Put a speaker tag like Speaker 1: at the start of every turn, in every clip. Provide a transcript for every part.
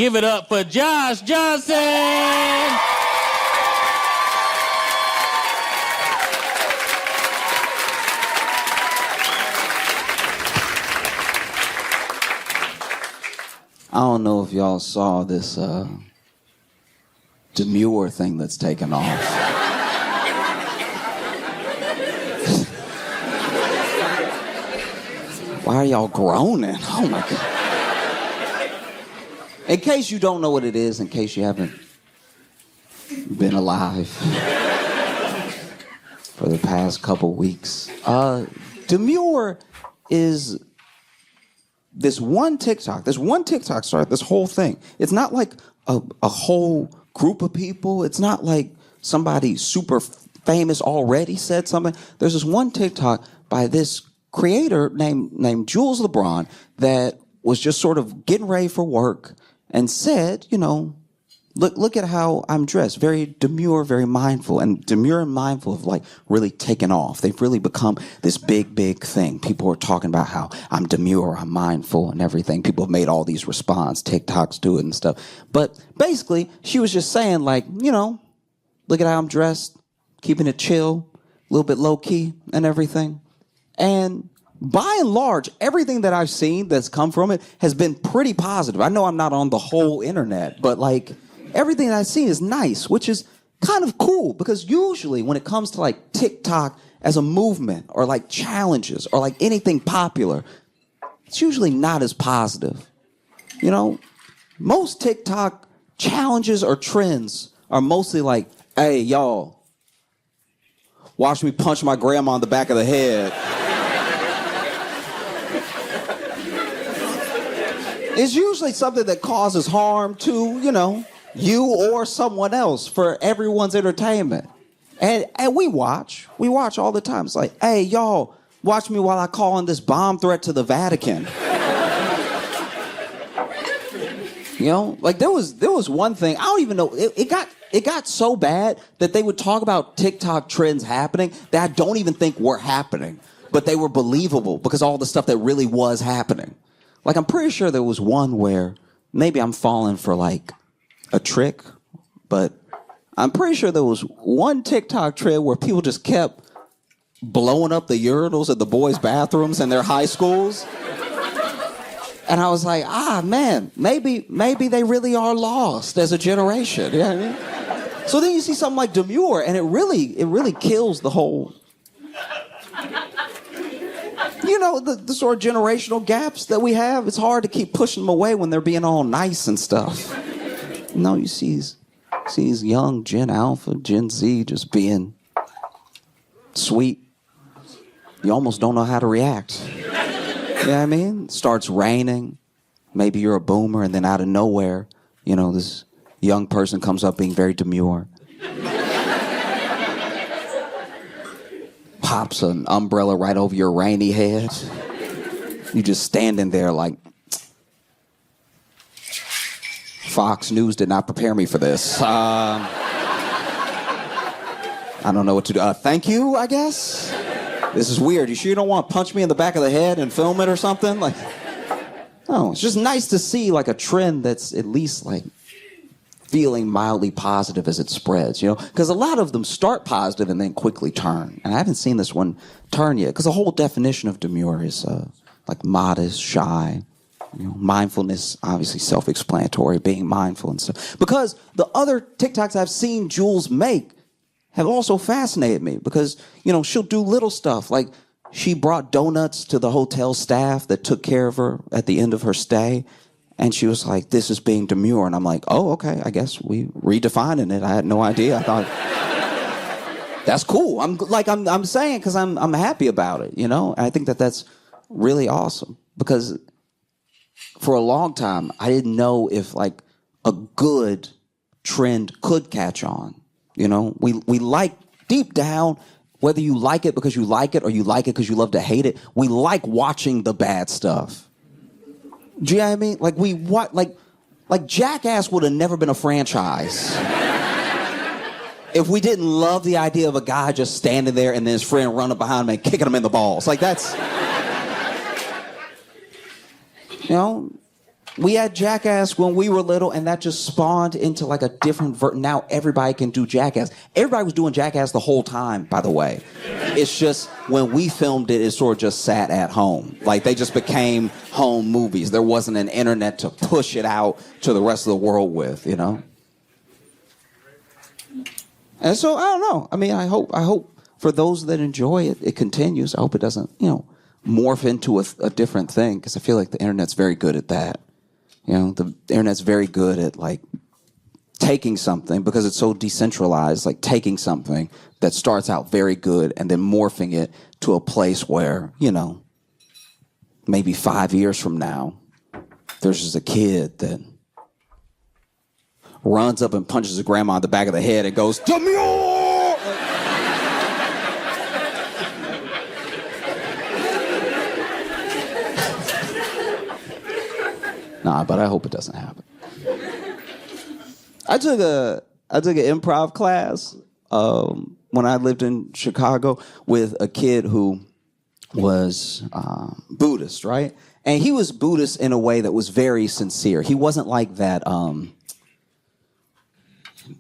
Speaker 1: Give it up for Josh Johnson.
Speaker 2: I don't know if y'all saw this demure thing that's taken off. Why are y'all groaning? Oh my God. In case you don't know what it is, in case you haven't been alive for the past couple weeks, demure is this one TikTok started this whole thing. It's not like a whole group of people. It's not like somebody super famous already said something. There's this one TikTok by this creator named Jules LeBron that was just sort of getting ready for work and said, you know, look at how I'm dressed. Very demure, very mindful. And demure and mindful have like really taken off. They've really become this big, big thing. People are talking about how I'm demure, I'm mindful and everything. People have made all these response, TikToks do it and stuff. But basically, she was just saying like, you know, look at how I'm dressed, keeping it chill, a little bit low key and everything. And by and large, everything that I've seen that's come from it has been pretty positive. I know I'm not on the whole internet, but like everything that I've seen is nice, which is kind of cool because usually when it comes to like TikTok as a movement or like challenges or like anything popular, it's usually not as positive. You know, most TikTok challenges or trends are mostly like, hey, y'all, watch me punch my grandma on the back of the head. It's usually something that causes harm to, you know, you or someone else for everyone's entertainment. And we watch all the time. It's like, hey, y'all, watch me while I call in this bomb threat to the Vatican. You know, like there was one thing, I don't even know, it got so bad that they would talk about TikTok trends happening that I don't even think were happening, but they were believable because all the stuff that really was happening. Like, I'm pretty sure there was one where maybe I'm falling for, like, a trick, but I'm pretty sure there was one TikTok trend where people just kept blowing up the urinals at the boys' bathrooms in their high schools. And I was like, man, maybe they really are lost as a generation. You know what I mean? So then you see something like demure, and it really kills the whole... You know, the sort of generational gaps that we have, it's hard to keep pushing them away when they're being all nice and stuff. No, you see these young Gen Alpha, Gen Z just being sweet. You almost don't know how to react. You know what I mean? It starts raining. Maybe you're a boomer, and then out of nowhere, you know, this young person comes up being very demure. Pops an umbrella right over your rainy head. You just standing there like, Fox News did not prepare me for this. I don't know what to do. Thank you, I guess. This is weird. You sure you don't want to punch me in the back of the head and film it or something? Like, no, it's just nice to see like a trend that's at least like feeling mildly positive as it spreads, you know? Because a lot of them start positive and then quickly turn. And I haven't seen this one turn yet, because the whole definition of demure is like modest, shy, you know, mindfulness, obviously self-explanatory, being mindful and stuff. Because the other TikToks I've seen Jules make have also fascinated me, because, you know, she'll do little stuff. Like, she brought donuts to the hotel staff that took care of her at the end of her stay. And she was like, this is being demure. And I'm like, oh, okay, I guess we redefining it. I had no idea. I thought, that's cool. I'm saying because I'm happy about it, you know? And I think that's really awesome. Because for a long time, I didn't know if like a good trend could catch on. You know, we like deep down, whether you like it because you like it or you like it because you love to hate it, we like watching the bad stuff. Do you know what I mean? Like like Jackass would have never been a franchise if we didn't love the idea of a guy just standing there and then his friend running behind him and kicking him in the balls. Like, that's, you know, We had Jackass when we were little, and that just spawned into like a different now everybody can do Jackass. Everybody was doing Jackass the whole time, by the way. It's just when we filmed it, it sort of just sat at home. Like they just became home movies. There wasn't an internet to push it out to the rest of the world with, you know? And so I don't know. I mean, I hope for those that enjoy it, it continues. I hope it doesn't, morph into a different thing, because I feel like the internet's very good at that. The internet's very good at like taking something, because it's so decentralized, like taking something that starts out very good and then morphing it to a place where, maybe 5 years from now, there's just a kid that runs up and punches his grandma in the back of the head and goes, demure! Nah, but I hope it doesn't happen. I took an improv class when I lived in Chicago with a kid who was Buddhist, right? And he was Buddhist in a way that was very sincere. He wasn't like that.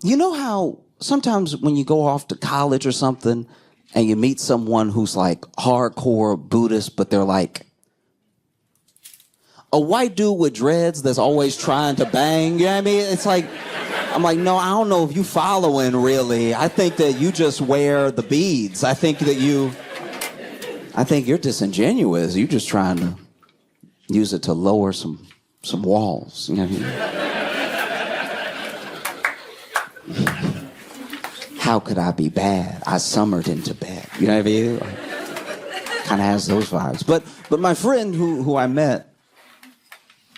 Speaker 2: You know how sometimes when you go off to college or something and you meet someone who's like hardcore Buddhist, but they're like a white dude with dreads that's always trying to bang, you know what I mean? It's like, I'm like, no, I don't know if you following really. I think that you just wear the beads. I think you're disingenuous. You're just trying to use it to lower some walls, you know what I mean? How could I be bad? I summered into bed. You know what I mean? Kind of has those vibes. But my friend who I met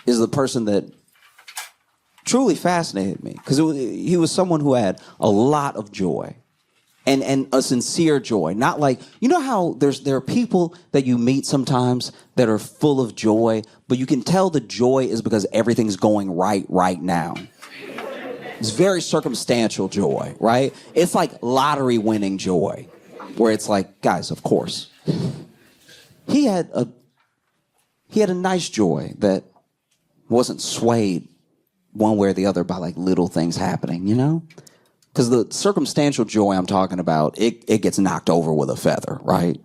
Speaker 2: is the person that truly fascinated me, because he was someone who had a lot of joy and a sincere joy. Not like, you know how there are people that you meet sometimes that are full of joy, but you can tell the joy is because everything's going right now. It's very circumstantial joy, right? It's like lottery winning joy, where it's like, guys, of course. He had a nice joy that wasn't swayed one way or the other by like little things happening, Because the circumstantial joy I'm talking about, it gets knocked over with a feather, right?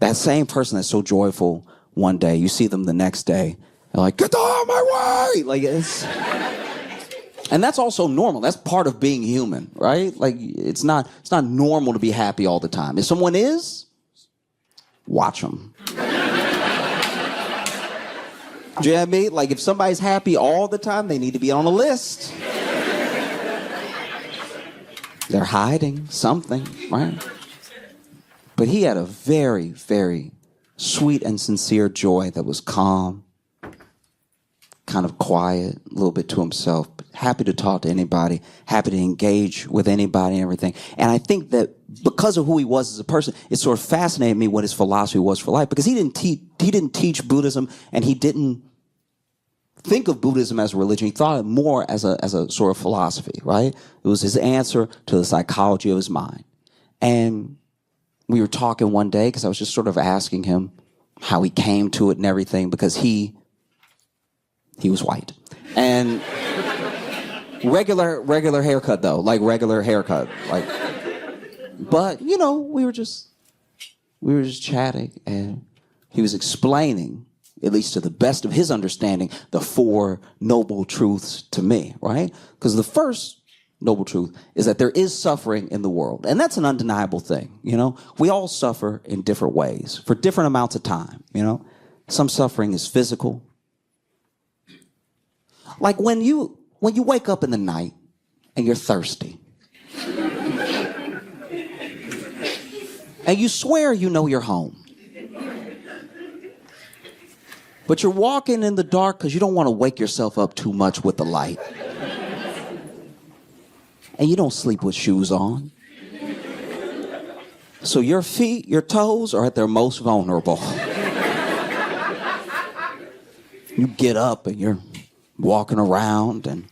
Speaker 2: That same person that's so joyful one day, you see them the next day, they're like, get out of my way! Like it's... And that's also normal. That's part of being human, right? Like it's not normal to be happy all the time. If someone is, watch them. Do you know what I mean? Like if somebody's happy all the time, they need to be on a list. They're hiding something, right? But he had a very, very sweet and sincere joy that was calm, kind of quiet, a little bit to himself, happy to talk to anybody, happy to engage with anybody and everything. And I think that because of who he was as a person, it sort of fascinated me what his philosophy was for life, because he didn't teach Buddhism, and he didn't think of Buddhism as a religion. He thought of it more as a sort of philosophy, right? It was his answer to the psychology of his mind. And we were talking one day, because I was just sort of asking him how he came to it and everything, because he was white. And regular haircut though, like regular haircut. Like, but we were just chatting, and he was explaining, at least to the best of his understanding, the 4 noble truths to me, right? Because the first noble truth is that there is suffering in the world. And that's an undeniable thing, We all suffer in different ways for different amounts of time, Some suffering is physical. Like when you wake up in the night and you're thirsty. And you swear you know you're home. But you're walking in the dark because you don't want to wake yourself up too much with the light. And you don't sleep with shoes on. So your feet, your toes are at their most vulnerable. You get up and you're walking around, and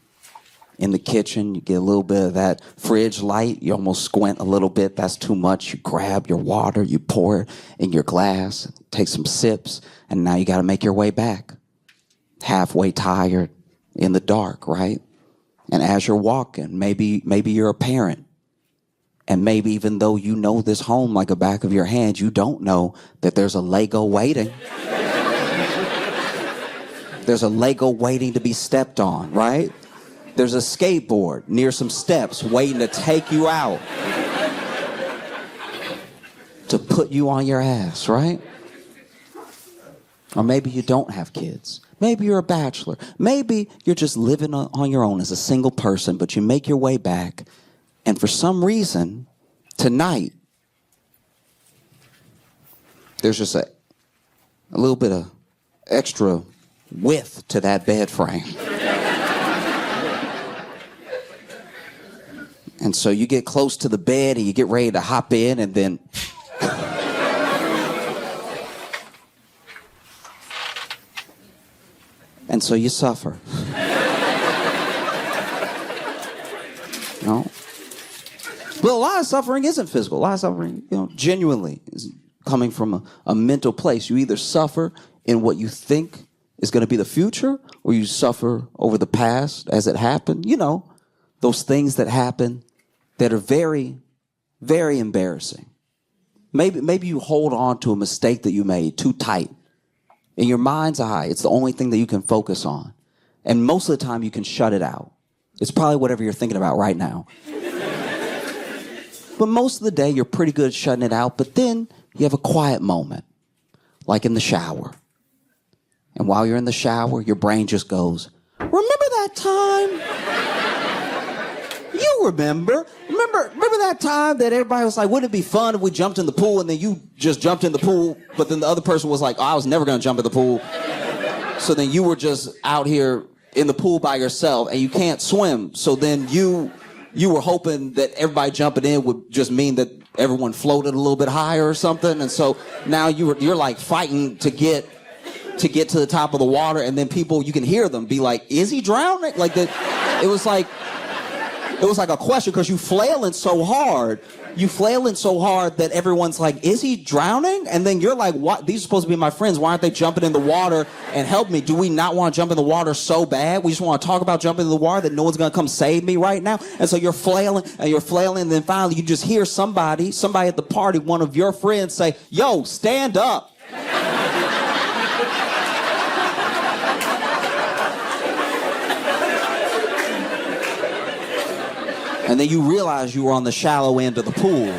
Speaker 2: in the kitchen, you get a little bit of that fridge light. You almost squint a little bit. That's too much. You grab your water, you pour it in your glass, take some sips, and now you got to make your way back. Halfway tired, in the dark, right? And as you're walking, maybe you're a parent. And maybe even though you know this home like the back of your hand, you don't know that there's a Lego waiting. There's a Lego waiting to be stepped on, right? There's a skateboard near some steps waiting to take you out. To put you on your ass, right? Or maybe you don't have kids. Maybe you're a bachelor. Maybe you're just living on your own as a single person, but you make your way back. And for some reason, tonight, there's just a little bit of extra width to that bed frame. And so you get close to the bed and you get ready to hop in, and then and so you suffer. No. But a lot of suffering isn't physical. A lot of suffering, genuinely is coming from a mental place. You either suffer in what you think is going to be the future, or you suffer over the past as it happened. Those things that happen that are very, very embarrassing. Maybe you hold on to a mistake that you made too tight. In your mind's eye, it's the only thing that you can focus on. And most of the time, you can shut it out. It's probably whatever you're thinking about right now. But most of the day, you're pretty good at shutting it out. But then you have a quiet moment, like in the shower. And while you're in the shower, your brain just goes, remember that time? You remember that time that everybody was like, wouldn't it be fun if we jumped in the pool, and then you just jumped in the pool, but then the other person was like, oh, I was never going to jump in the pool. So then you were just out here in the pool by yourself, and you can't swim. So then you were hoping that everybody jumping in would just mean that everyone floated a little bit higher or something. And so now you're like fighting to get to the top of the water, and then people, you can hear them be like, is he drowning? It was like a question, because you flailing so hard that everyone's like, is he drowning? And then you're like, what? These are supposed to be my friends. Why aren't they jumping in the water and help me? Do we not want to jump in the water so bad? We just want to talk about jumping in the water that no one's going to come save me right now. And so you're flailing, and then finally you just hear somebody at the party, one of your friends say, yo, stand up. And then you realize you were on the shallow end of the pool.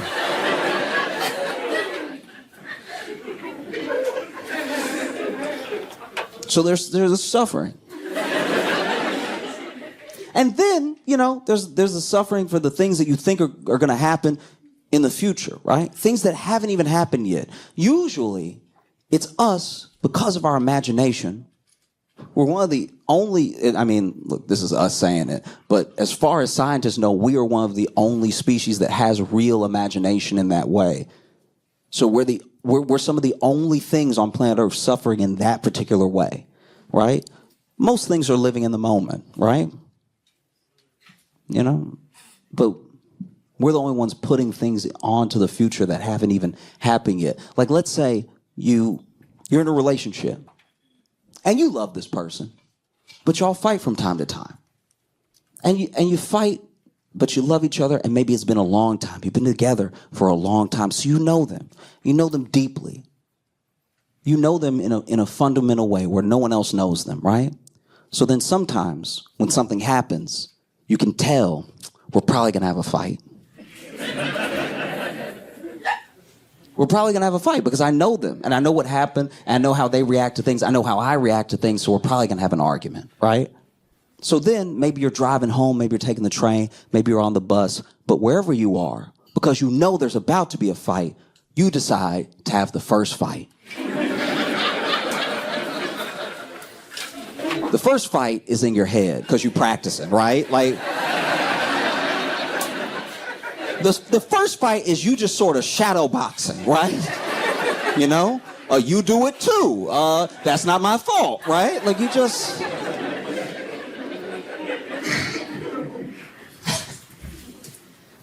Speaker 2: So there's a suffering. And then, there's a suffering for the things that you think are going to happen in the future, right? Things that haven't even happened yet. Usually, it's us, because of our imagination. We're one of the only, look, this is us saying it, but as far as scientists know, we are one of the only species that has real imagination in that way. So we're some of the only things on planet Earth suffering in that particular way, right? Most things are living in the moment, right? But we're the only ones putting things onto the future that haven't even happened yet. Like, let's say you're in a relationship. And you love this person, but y'all fight from time to time. And you fight, but you love each other, and maybe it's been a long time. You've been together for a long time, so you know them. You know them deeply. You know them in a fundamental way where no one else knows them, right? So then sometimes when something happens, you can tell we're probably going to have a fight. We're probably going to have a fight because I know them, and I know what happened, and I know how they react to things. I know how I react to things, so we're probably going to have an argument, right? So then maybe you're driving home, maybe you're taking the train, maybe you're on the bus, but wherever you are, because you know there's about to be a fight, you decide to have the first fight. The first fight is in your head because you're practicing, right? The first fight is you just sort of shadow boxing, right? You do it too. That's not my fault, right? You just...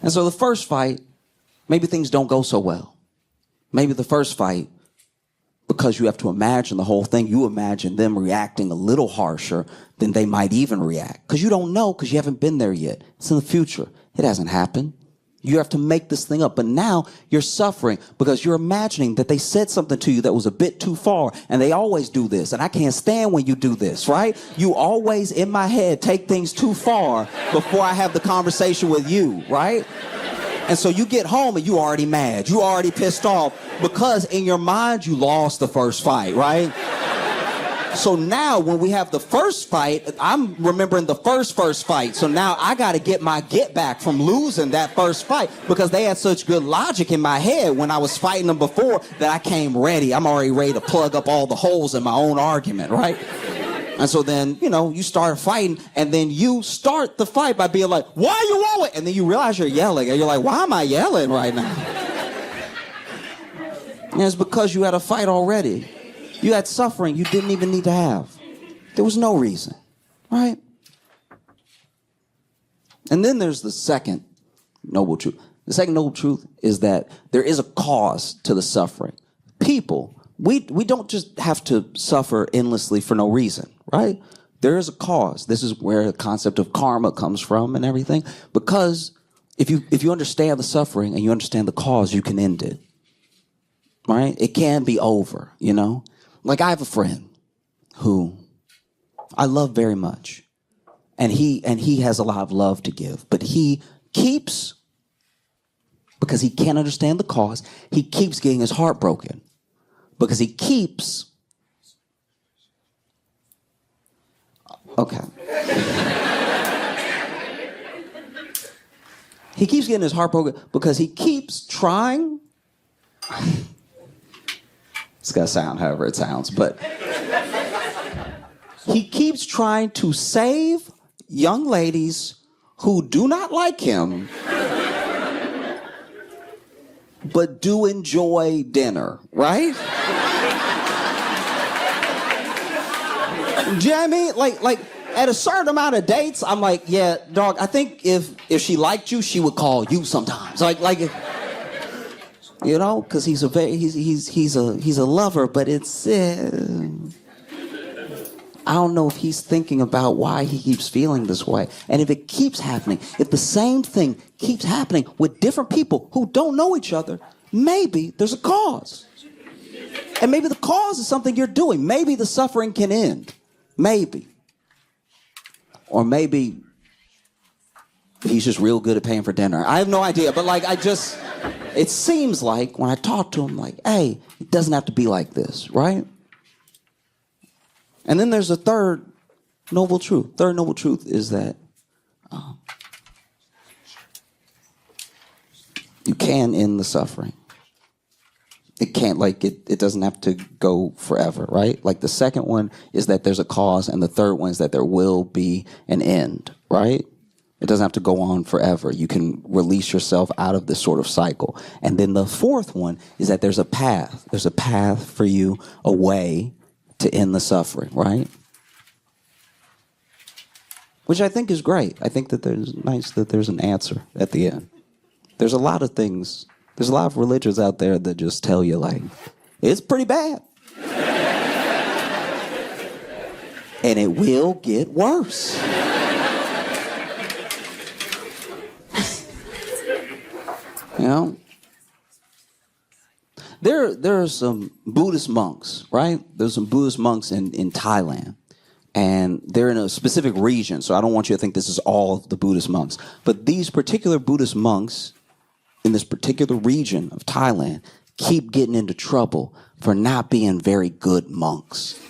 Speaker 2: And so the first fight, maybe things don't go so well. Maybe the first fight, because you have to imagine the whole thing, you imagine them reacting a little harsher than they might even react. Because you don't know, because you haven't been there yet. It's in the future. It hasn't happened. You have to make this thing up. But now you're suffering because you're imagining that they said something to you that was a bit too far. And they always do this. And I can't stand when you do this, right? You always, in my head, take things too far before I have the conversation with you, right? And so you get home and you already mad. You already pissed off because in your mind you lost the first fight, right? So now when we have the first fight, I'm remembering the first fight. So now I got to get my get back from losing that first fight because they had such good logic in my head when I was fighting them before that I came ready. I'm already ready to plug up all the holes in my own argument, right? And so then, you start fighting, and then you start the fight by being like, why are you yelling? And then you realize you're yelling, and you're like, why am I yelling right now? And it's because you had a fight already. You had suffering you didn't even need to have. There was no reason, right? And then there's the second noble truth. The second noble truth is that there is a cause to the suffering. People, we don't just have to suffer endlessly for no reason, right? There is a cause. This is where the concept of karma comes from and everything. Because if you understand the suffering and you understand the cause, you can end it, right? It can be over, Like I have a friend who I love very much. And he has a lot of love to give. But he keeps, because he can't understand the cause, he keeps getting his heart broken. Because he keeps... Okay. He keeps getting his heart broken because he keeps trying... It's got to sound however it sounds, but... He keeps trying to save young ladies who do not like him, but do enjoy dinner, right? Do you know what I mean? Like at a certain amount of dates, I'm like, yeah, dog, I think if she liked you, she would call you sometimes. Because he's a lover, but it's I don't know if he's thinking about why he keeps feeling this way. And if it keeps happening, if the same thing keeps happening with different people who don't know each other, maybe there's a cause. And maybe the cause is something you're doing. Maybe the suffering can end. Maybe. Or maybe he's just real good at paying for dinner. I have no idea, but it seems like when I talk to him, hey, it doesn't have to be like this, right? And then there's a third noble truth. Third noble truth is that you can end the suffering. It can't, it doesn't have to go forever, right? Like the second one is that there's a cause, and the third one is that there will be an end, right? It doesn't have to go on forever. You can release yourself out of this sort of cycle. And then the fourth one is that there's a path. There's a path for you, a way to end the suffering, right? Which I think is great. I think that there's an answer at the end. There's a lot of things. There's a lot of religions out there that just tell you, it's pretty bad. And it will get worse. There are some Buddhist monks, right? There's some Buddhist monks in Thailand. And they're in a specific region, so I don't want you to think this is all of the Buddhist monks. But these particular Buddhist monks in this particular region of Thailand keep getting into trouble for not being very good monks.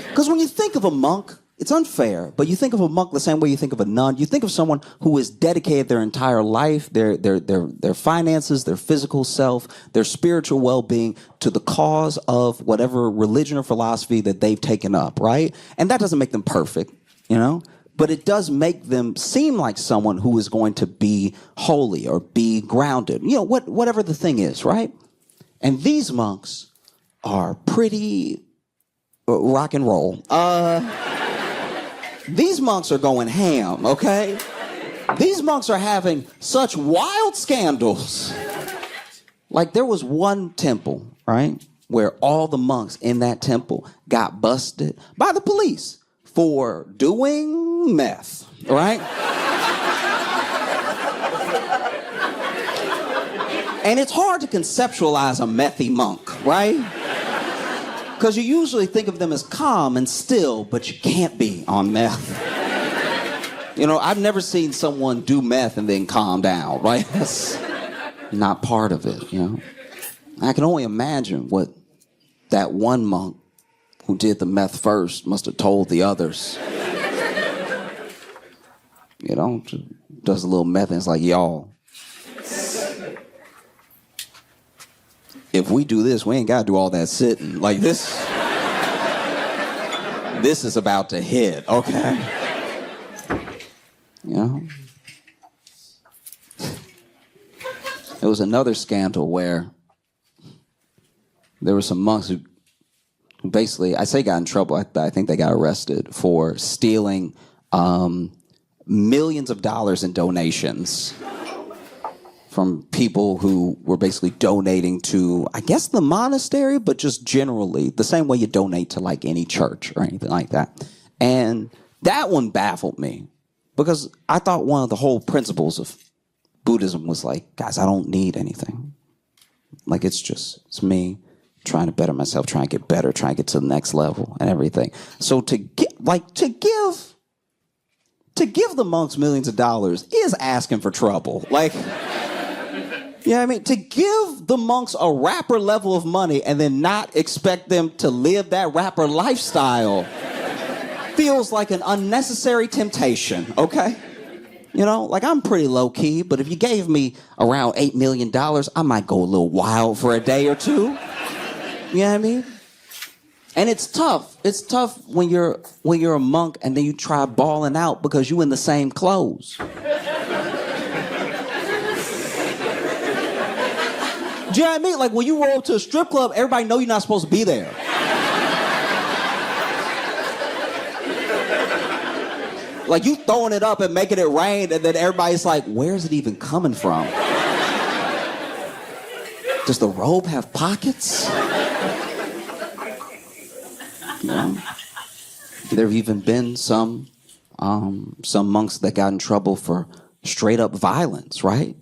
Speaker 2: Because when you think of a monk, it's unfair, but you think of a monk the same way you think of a nun. You think of someone who has dedicated their entire life, their finances, their physical self, their spiritual well-being to the cause of whatever religion or philosophy that they've taken up, right? And that doesn't make them perfect, but it does make them seem like someone who is going to be holy or be grounded, whatever the thing is, right? And these monks are pretty rock and roll. These monks are going ham, okay? These monks are having such wild scandals. Like there was one temple, right? where all the monks in that temple got busted by the police for doing meth, right? And it's hard to conceptualize a methy monk, right? Because you usually think of them as calm and still, but you can't be on meth. You know, I've never seen someone do meth and then calm down, right? That's not part of it, you know? I can only imagine what that one monk who did the meth first must have told the others. You know, does a little meth and it's like, y'all, if we do this, we ain't got to do all that sitting. Like this is about to hit, okay? You know? There was another scandal where there were some monks who basically, I say got in trouble, I think they got arrested for stealing millions of dollars in donations from people who were basically donating to, I guess, the monastery, but just generally, the same way you donate to like any church or anything like that. And that one baffled me because I thought one of the whole principles of Buddhism was like, guys, I don't need anything. Like, it's me trying to better myself, trying to get better, trying to get to the next level and everything. So to give the monks millions of dollars is asking for trouble. Like, you know what I mean? To give the monks a rapper level of money and then not expect them to live that rapper lifestyle feels like an unnecessary temptation, okay? You know, like I'm pretty low key, but if you gave me around $8 million, I might go a little wild for a day or two. You know what I mean? And it's tough. It's tough when you're a monk and then you try balling out because you in the same clothes. Do you know what I mean? Like when you roll up to a strip club, everybody know you're not supposed to be there. Like you throwing it up and making it rain, and then everybody's like, where's it even coming from? Does the robe have pockets? You know? There have even been some monks that got in trouble for straight up violence, right?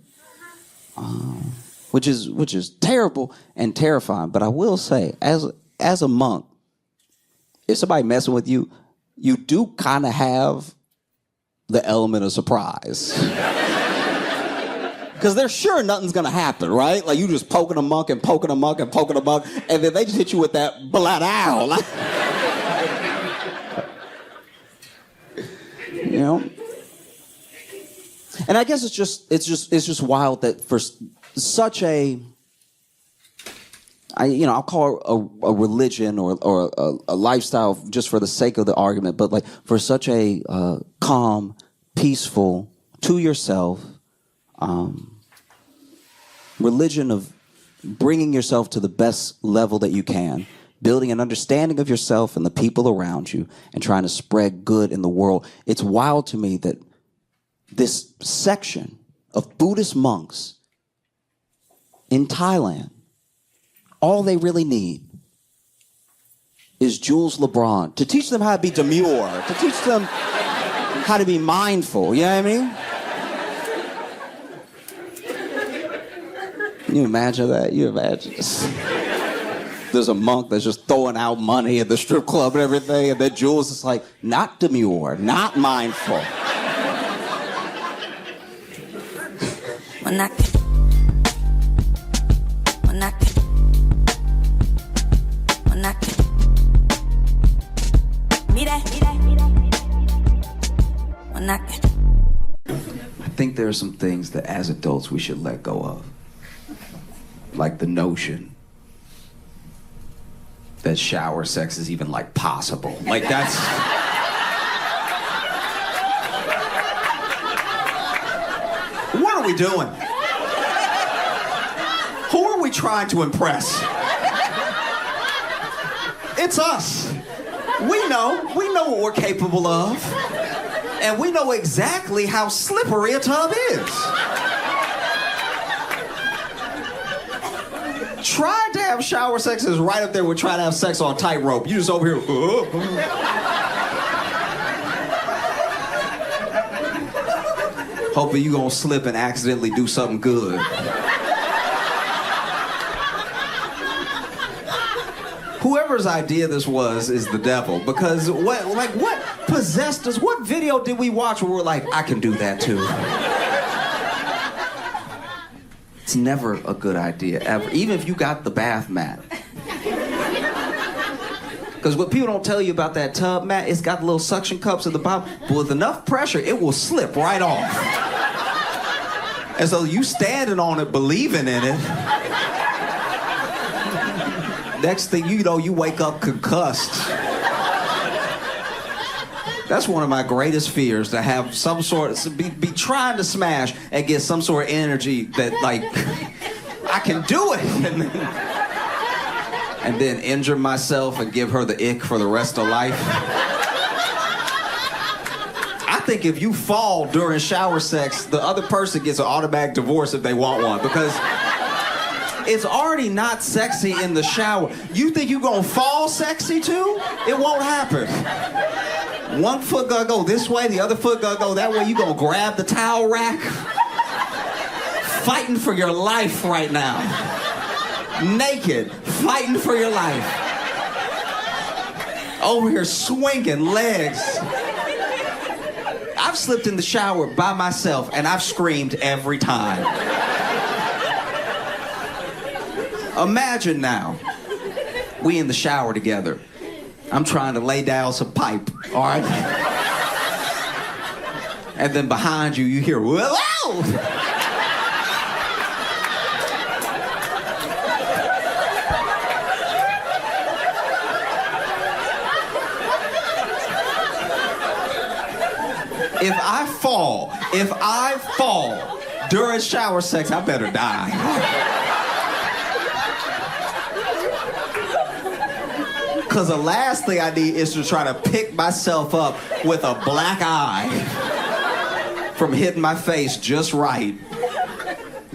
Speaker 2: Which is terrible and terrifying. But I will say, as a monk, if somebody messing with you, you do kind of have the element of surprise. Because they're sure nothing's going to happen, right? Like you just poking a monk and poking a monk and poking a monk, and then they just hit you with that bladdow. You know? And I guess it's just wild that for such I'll call it a religion or a lifestyle just for the sake of the argument, but like for such a calm, peaceful, to yourself religion of bringing yourself to the best level that you can, building an understanding of yourself and the people around you, and trying to spread good in the world. It's wild to me that this section of Buddhist monks in Thailand, all they really need is Jules LeBron to teach them how to be demure, to teach them how to be mindful, you know what I mean? You imagine that? You imagine this. There's a monk that's just throwing out money at the strip club and everything, and then Jules is like, not demure, not mindful. I think there are some things that as adults we should let go of. Like the notion that shower sex is even like possible. Like that's... What are we doing? Who are we trying to impress? It's us. We know what we're capable of. And we know exactly how slippery a tub is. Try have shower sex is right up there with trying to have sex on tightrope. You just over here. Hoping you gonna slip and accidentally do something good. Whoever's idea this was is the devil, because what possessed us? What video did we watch where we're like, I can do that too? It's never a good idea, ever. Even if you got the bath mat. Because what people don't tell you about that tub mat, it's got the little suction cups at the bottom, but with enough pressure, it will slip right off. And so you standing on it, believing in it. Next thing you know, you wake up concussed. That's one of my greatest fears, to have some sort of, be trying to smash and get some sort of energy that, like, I can do it. And then injure myself and give her the ick for the rest of life. I think if you fall during shower sex, the other person gets an automatic divorce if they want one, because it's already not sexy in the shower. You think you're gonna fall sexy too? It won't happen. One foot gonna go this way, the other foot gonna go that way. You gonna grab the towel rack. Fighting for your life right now. Naked, fighting for your life. Over here swinging legs. I've slipped in the shower by myself and I've screamed every time. Imagine now, we in the shower together. I'm trying to lay down some pipe, all right? And then behind you, you hear, whoa! If I fall during shower sex, I better die. Because the last thing I need is to try to pick myself up with a black eye from hitting my face just right.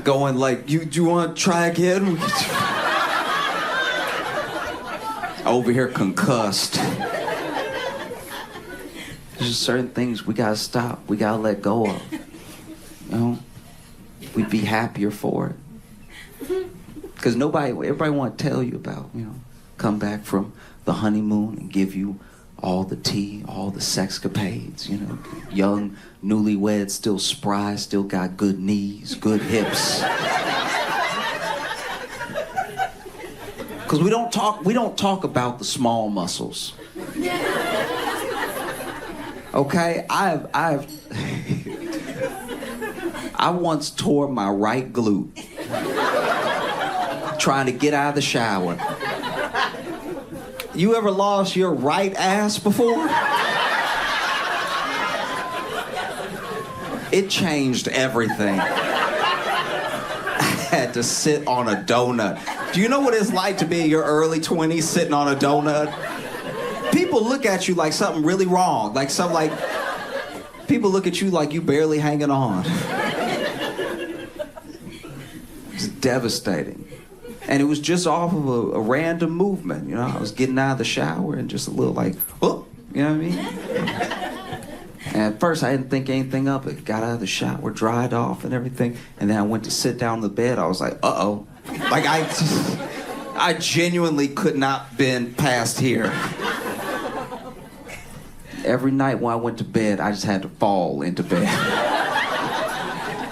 Speaker 2: Going like, do you want to try again? Over here concussed. There's just certain things we gotta stop. We gotta let go of. You know? We'd be happier for it. Because everybody want to tell you about, you know, come back from the honeymoon and give you all the tea, all the sexcapades, you know. Young, newlyweds, still spry, still got good knees, good hips. Because we don't talk about the small muscles. Okay, I once tore my right glute trying to get out of the shower. You ever lost your right ass before? It changed everything. I had to sit on a donut. Do you know what it's like to be in your early 20s sitting on a donut? People look at you like something really wrong. People look at you like you barely hanging on. It's devastating. And it was just off of a random movement. You know, I was getting out of the shower and just a little like, oh, you know what I mean? And at first I didn't think anything of it. Got out of the shower, dried off and everything. And then I went to sit down on the bed. I was like, uh-oh. Like I genuinely could not been past here. Every night when I went to bed, I just had to fall into bed.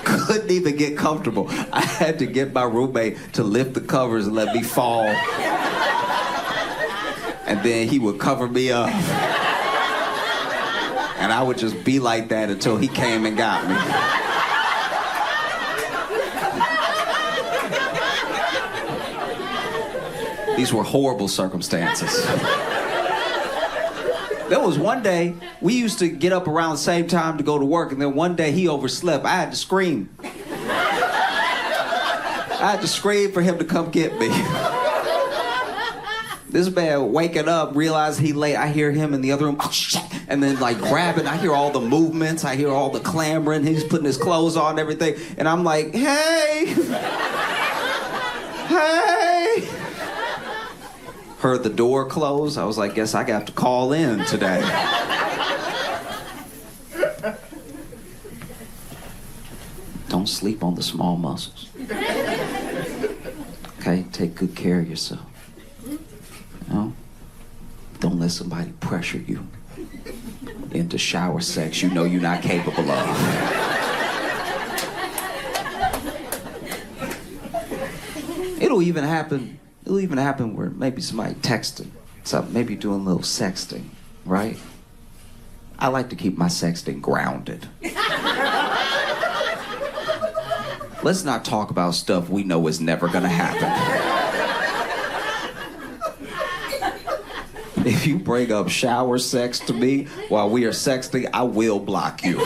Speaker 2: Couldn't even get comfortable. I had to get my roommate to lift the covers and let me fall. And then he would cover me up. And I would just be like that until he came and got me. These were horrible circumstances. There was one day, we used to get up around the same time to go to work, and then one day he overslept. I had to scream. I had to scream for him to come get me. This man waking up, realized he late. I hear him in the other room, oh shit, and then like grabbing. I hear all the movements. I hear all the clamoring. He's putting his clothes on and everything. And I'm like, hey, hey. heard the door close. I was like, guess I got to call in today. Don't sleep on the small muscles. Okay, take good care of yourself. You know? Don't let somebody pressure you into shower sex you know you're not capable of. It'll even happen where maybe somebody texting, something, maybe doing a little sexting, right? I like to keep my sexting grounded. Let's not talk about stuff we know is never gonna happen. If you bring up shower sex to me while we are sexting, I will block you.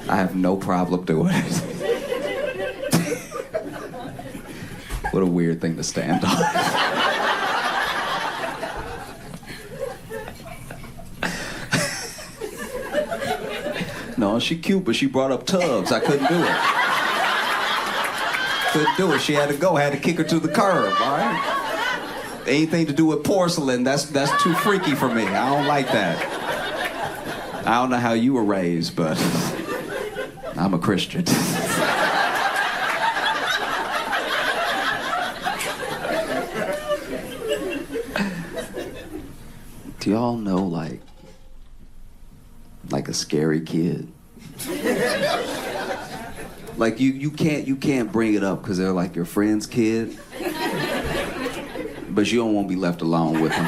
Speaker 2: I have no problem doing it. What a weird thing to stand on. No, she cute, but she brought up tubs. I couldn't do it. Couldn't do it. She had to go. Had to kick her to the curb, all right? Anything to do with porcelain, that's too freaky for me. I don't like that. I don't know how you were raised, but I'm a Christian. Do y'all know, like a scary kid? Like you can't bring it up because they're like your friend's kid, but you don't want to be left alone with them.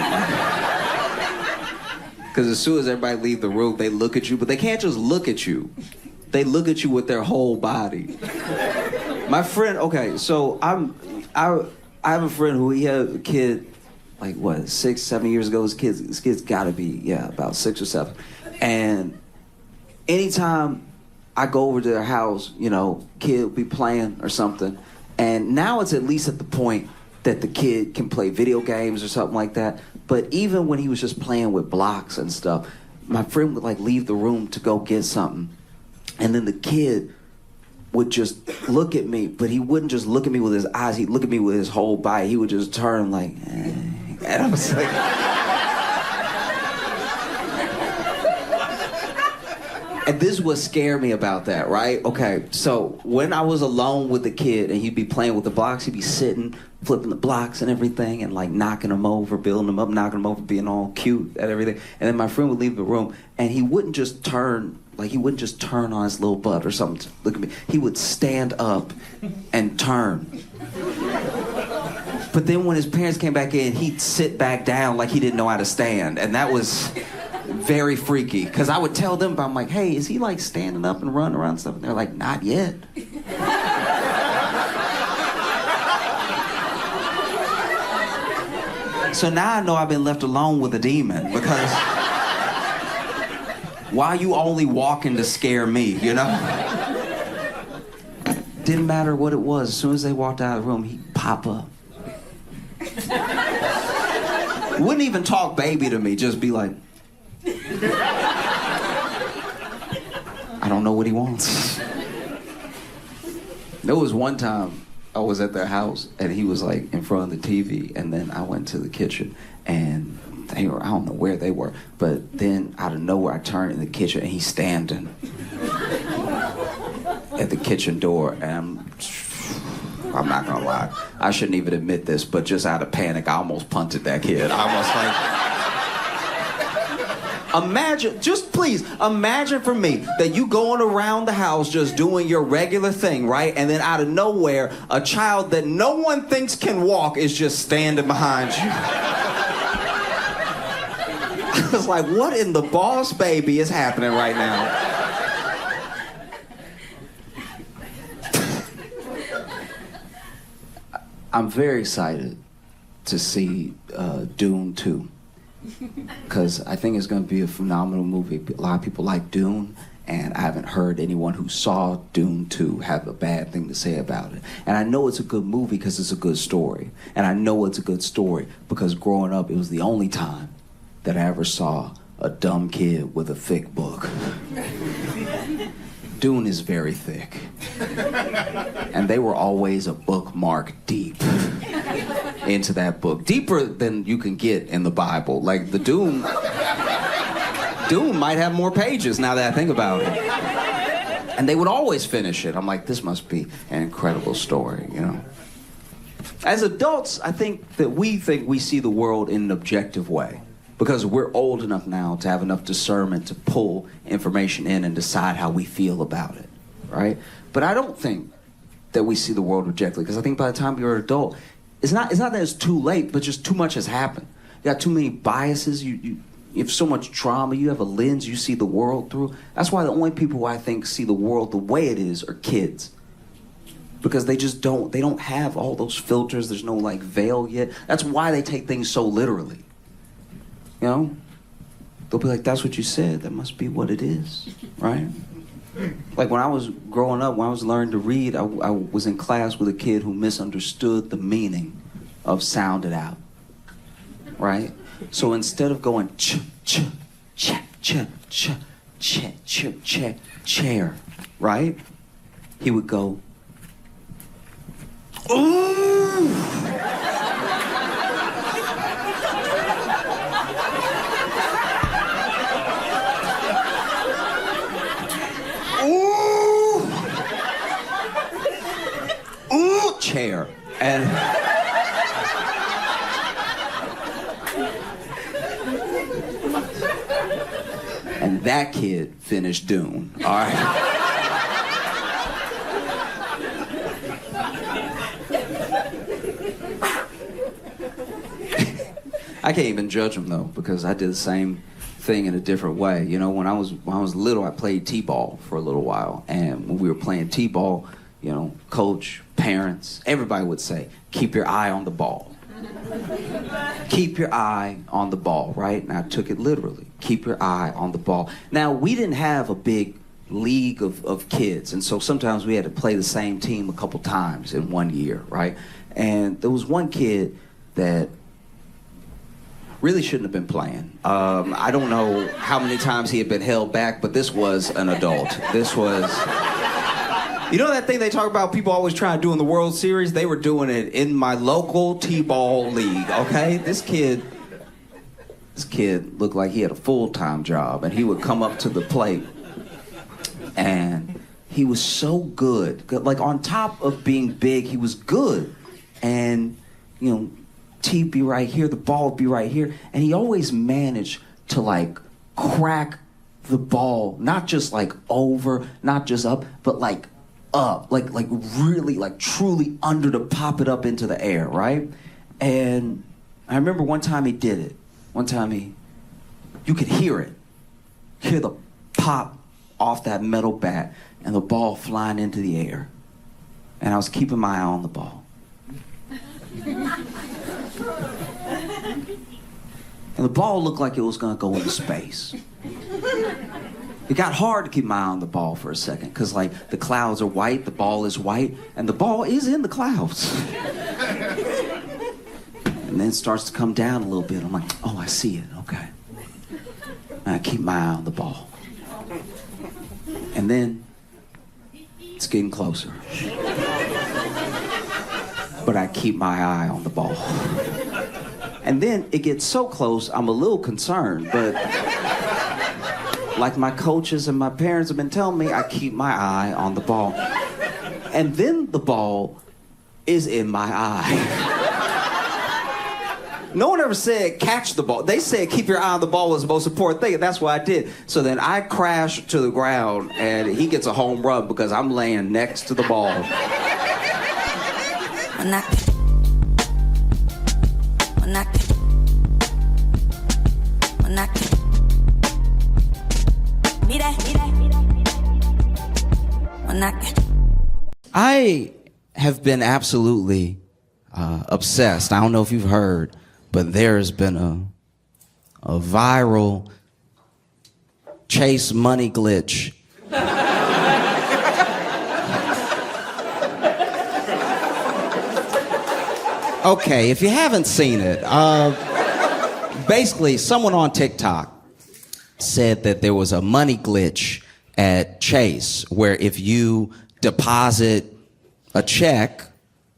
Speaker 2: Because as soon as everybody leave the room, they look at you, but they can't just look at you. They look at you with their whole body. My friend, okay, so I have a friend who he had a kid, like what, 6, 7 years ago. His kid's gotta be, about 6 or 7. And anytime I go over to their house, kid will be playing or something. And now it's at least at the point that the kid can play video games or something like that. But even when he was just playing with blocks and stuff, my friend would leave the room to go get something. And then the kid would just look at me, but he wouldn't just look at me with his eyes, he'd look at me with his whole body. He would just turn like, eh. And I was like... And this is what scared me about that, right? Okay, so when I was alone with the kid and he'd be playing with the blocks, he'd be sitting, flipping the blocks and everything and knocking them over, building them up, knocking them over, being all cute and everything. And then my friend would leave the room and he wouldn't just turn on his little butt or something to look at me. He would stand up and turn. But then when his parents came back in, he'd sit back down like he didn't know how to stand. And that was very freaky. Because I would tell them, I'm like, hey, is he standing up and running around and stuff? And they're like, not yet. So now I know I've been left alone with a demon because why you only walking to scare me, Didn't matter what it was. As soon as they walked out of the room, he'd pop up. Wouldn't even talk baby to me, just be like, I don't know what he wants. There was one time I was at their house and he was in front of the TV, and then I went to the kitchen and I don't know where they were, but then out of nowhere I turned in the kitchen and he's standing at the kitchen door, and I'm not gonna lie, I shouldn't even admit this, but just out of panic I almost punted that kid. I was imagine for me that you going around the house just doing your regular thing, right? And then out of nowhere, a child that no one thinks can walk is just standing behind you. I was like, what in the boss baby is happening right now? I'm very excited to see Dune 2. Because I think it's going to be a phenomenal movie. A lot of people like Dune, and I haven't heard anyone who saw Dune 2 have a bad thing to say about it. And I know it's a good movie because it's a good story. And I know it's a good story because growing up, it was the only time that I ever saw a dumb kid with a thick book. Dune is very thick. And they were always a bookmark deep into that book. Deeper than you can get in the Bible. Like the Doom might have more pages now that I think about it. And they would always finish it. I'm like, this must be an incredible story, you know? As adults, I think that we see the world in an objective way because we're old enough now to have enough discernment to pull information in and decide how we feel about it, right? But I don't think that we see the world objectively because I think by the time you're an adult, it's not that it's too late, but just too much has happened. You got too many biases. You have so much trauma. You have a lens you see the world through. That's why the only people who I think see the world the way it is are kids. Because they don't have all those filters. There's no like veil yet. That's why they take things so literally. You know? They'll be like, that's what you said. That must be what it is, right? Like when I was growing up, when I was learning to read, I was in class with a kid who misunderstood the meaning of sound it out, right? So instead of going ch, ch, ch, ch, ch, ch, ch, ch, chair, right? He would go, ooh. Ooh, chair. And that kid finished Dune, all right? I can't even judge him though, because I did the same thing in a different way. You know, when I was little, I played t-ball for a little while, and when we were playing t-ball, you know, coach, parents, everybody would say, keep your eye on the ball. Keep your eye on the ball, right? And I took it literally. Keep your eye on the ball. Now, we didn't have a big league of kids, and so sometimes we had to play the same team a couple times in one year, right? And there was one kid that really shouldn't have been playing. I don't know how many times he had been held back, but this was an adult. This was... You know that thing they talk about people always trying to do in the World Series? They were doing it in my local t-ball league, okay? This kid looked like he had a full-time job, and he would come up to the plate, and he was so good. Like, on top of being big, he was good. And, you know, T be right here, the ball would be right here, and he always managed to, like, crack the ball, not just, like, over, not just up, but, like, up, like really, like truly under to pop it up into the air, right? And I remember one time he did it. One time you could hear the pop off that metal bat and the ball flying into the air. And I was keeping my eye on the ball. And the ball looked like it was gonna go into space. It got hard to keep my eye on the ball for a second because, like, the clouds are white, the ball is white, and the ball is in the clouds. And then it starts to come down a little bit. I'm like, oh, I see it, okay. And I keep my eye on the ball. And then it's getting closer. But I keep my eye on the ball. And then it gets so close, I'm a little concerned, but... like my coaches and my parents have been telling me, I keep my eye on the ball. And then the ball is in my eye. No one ever said catch the ball. They said keep your eye on the ball was the most important thing, and that's what I did. So then I crash to the ground, and he gets a home run because I'm laying next to the ball. I have been absolutely obsessed. I don't know if you've heard, but there's been a viral Chase money glitch. Okay, if you haven't seen it, basically someone on TikTok said that there was a money glitch at Chase where if you deposit a check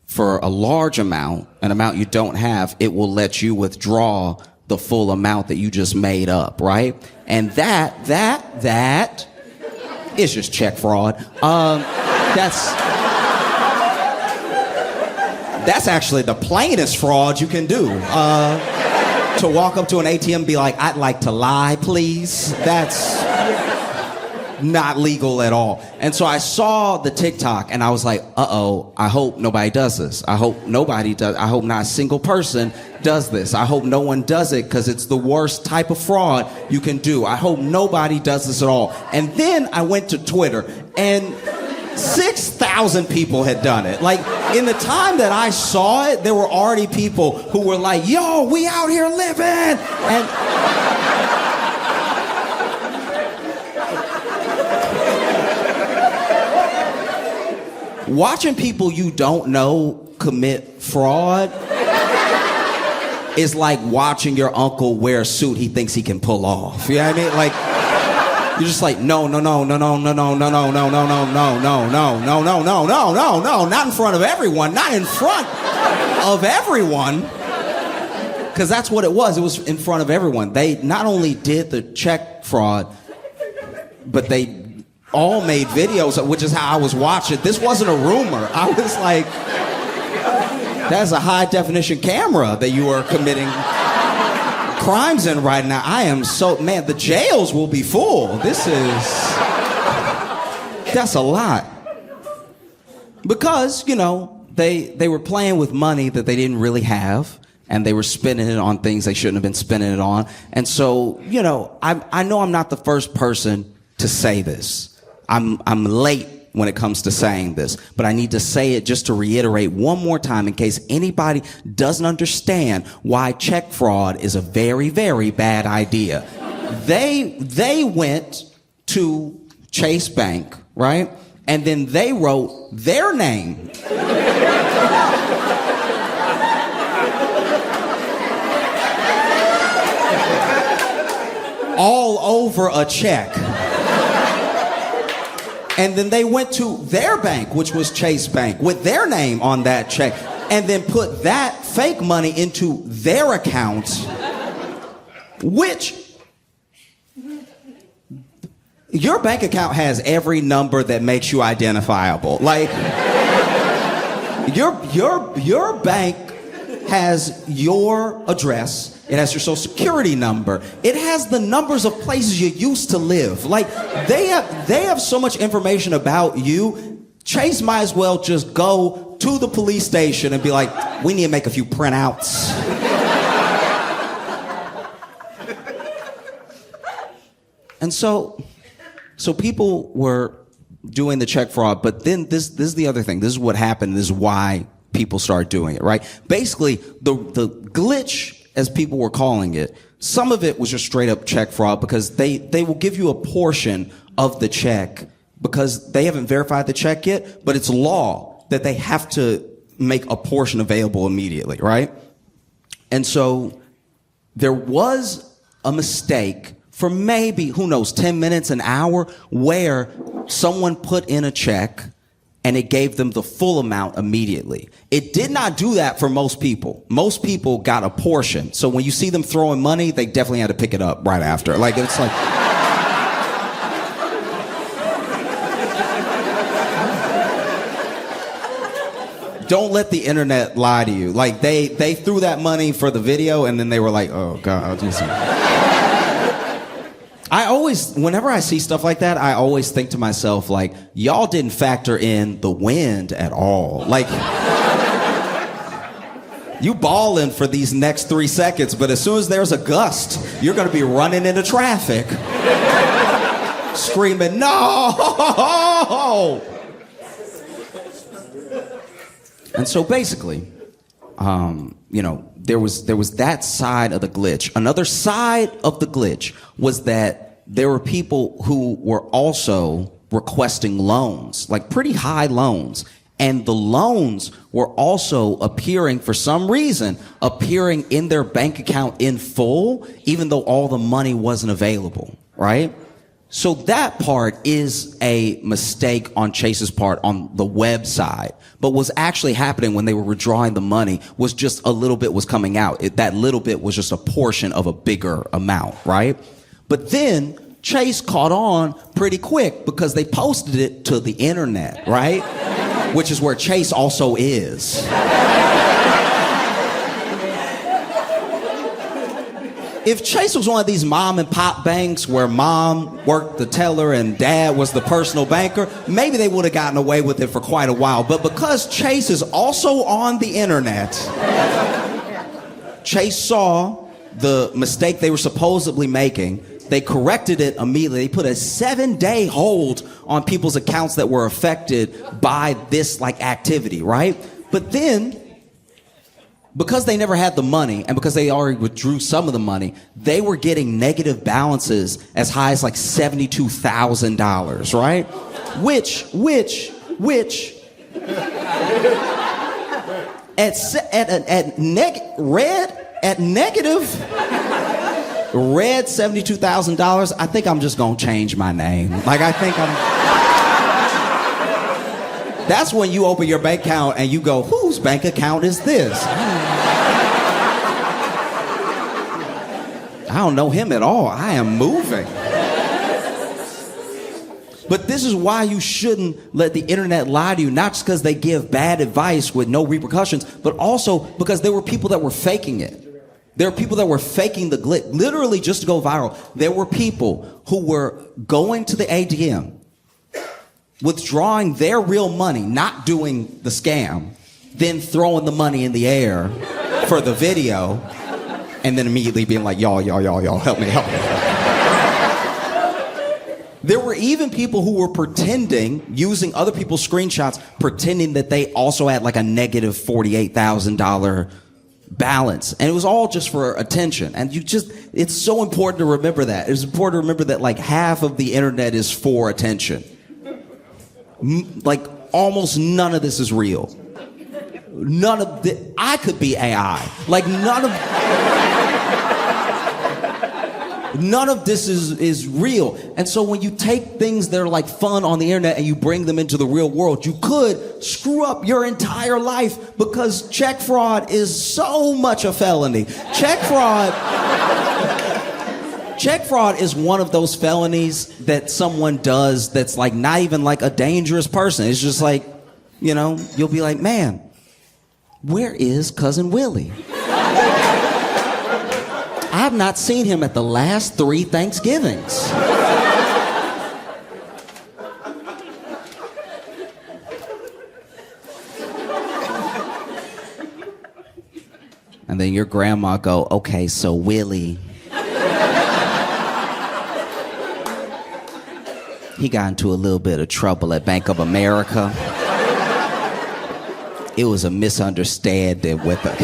Speaker 2: for a large amount, an amount you don't have, it will let you withdraw the full amount that you just made up, right? And that is just check fraud. That's actually the plainest fraud you can do. To walk up to an ATM and be like, I'd like to lie, please. That's not legal at all. And so I saw the TikTok and I was like, uh-oh, I hope nobody does this. I hope nobody does. I hope not a single person does this. I hope no one does it because it's the worst type of fraud you can do. I hope nobody does this at all. And then I went to Twitter and 6,000 people had done it. Like, in the time that I saw it, there were already people who were like, yo, we out here living. And watching people you don't know commit fraud is like watching your uncle wear a suit he thinks he can pull off. You know what I mean? Like, you're just like, no, not in front of everyone, not in front of everyone. Because that's what it was in front of everyone. They not only did the check fraud, but they all made videos, which is how I was watching. This wasn't a rumor. I was like, that's a high definition camera that you are committing crimes in right now. I am so, man, the jails will be full. That's a lot. Because, you know, they were playing with money that they didn't really have, and they were spending it on things they shouldn't have been spending it on. And so, you know, I know I'm not the first person to say this. I'm late when it comes to saying this, but I need to say it just to reiterate one more time in case anybody doesn't understand why check fraud is a very, very bad idea. They went to Chase Bank, right? And then they wrote their name all over a check. And then they went to their bank, which was Chase Bank, with their name on that check, and then put that fake money into their account, which your bank account has every number that makes you identifiable. Like, your bank has your address. It has your social security number. It has the numbers of places you used to live. Like, they have so much information about you. Chase might as well just go to the police station and be like, we need to make a few printouts. And so people were doing the check fraud, but then this is the other thing. This is what happened. This is why people started doing it, right? Basically, the glitch, as people were calling it, some of it was just straight up check fraud because they will give you a portion of the check because they haven't verified the check yet, but it's law that they have to make a portion available immediately, right? And so there was a mistake for maybe, who knows, 10 minutes, an hour, where someone put in a check and it gave them the full amount immediately. It did not do that for most people. Most people got a portion. So when you see them throwing money, they definitely had to pick it up right after. Like, it's like... Don't let the internet lie to you. Like, they threw that money for the video, and then they were like, oh, God. I always, whenever I see stuff like that, I always think to myself, like, y'all didn't factor in the wind at all. Like, you balling for these next 3 seconds, but as soon as there's a gust, you're going to be running into traffic, screaming, no! And so basically, you know, there was that side of the glitch. Another side of the glitch was that there were people who were also requesting loans, like pretty high loans. And the loans were also appearing, for some reason, appearing in their bank account in full, even though all the money wasn't available, right? So that part is a mistake on Chase's part on the website. But what's actually happening when they were withdrawing the money was just a little bit was coming out. That little bit was just a portion of a bigger amount, right? But then Chase caught on pretty quick because they posted it to the internet, right? Which is where Chase also is. If Chase was one of these mom and pop banks where mom worked the teller and dad was the personal banker, maybe they would have gotten away with it for quite a while. But because Chase is also on the internet, Chase saw the mistake they were supposedly making. They corrected it immediately. They put a 7-day hold on people's accounts that were affected by this activity, right? But then, because they never had the money and because they already withdrew some of the money, they were getting negative balances as high as $72,000, right? Which red $72,000, I think I'm just gonna change my name. That's when you open your bank account and you go, whose bank account is this? I don't know him at all. I am moving. But this is why you shouldn't let the internet lie to you, not just because they give bad advice with no repercussions, but also because there were people that were faking it. There are people that were faking the glitch, literally just to go viral. There were people who were going to the ATM, withdrawing their real money, not doing the scam, then throwing the money in the air for the video, and then immediately being like, y'all, help me. There were even people who were pretending, using other people's screenshots, pretending that they also had a negative $48,000 balance. And it was all just for attention. And it's so important to remember that. It's important to remember that half of the internet is for attention. Almost none of this is real. I could be AI. None of this is real. And so when you take things that are fun on the internet and you bring them into the real world, you could screw up your entire life because check fraud is so much a felony. Check fraud is one of those felonies that someone does that's not even a dangerous person. It's just you'll be like, man, where is Cousin Willie? I have not seen him at the last 3 Thanksgivings. And then your grandma go, okay, so Willie, he got into a little bit of trouble at Bank of America. It was a misunderstanding with her.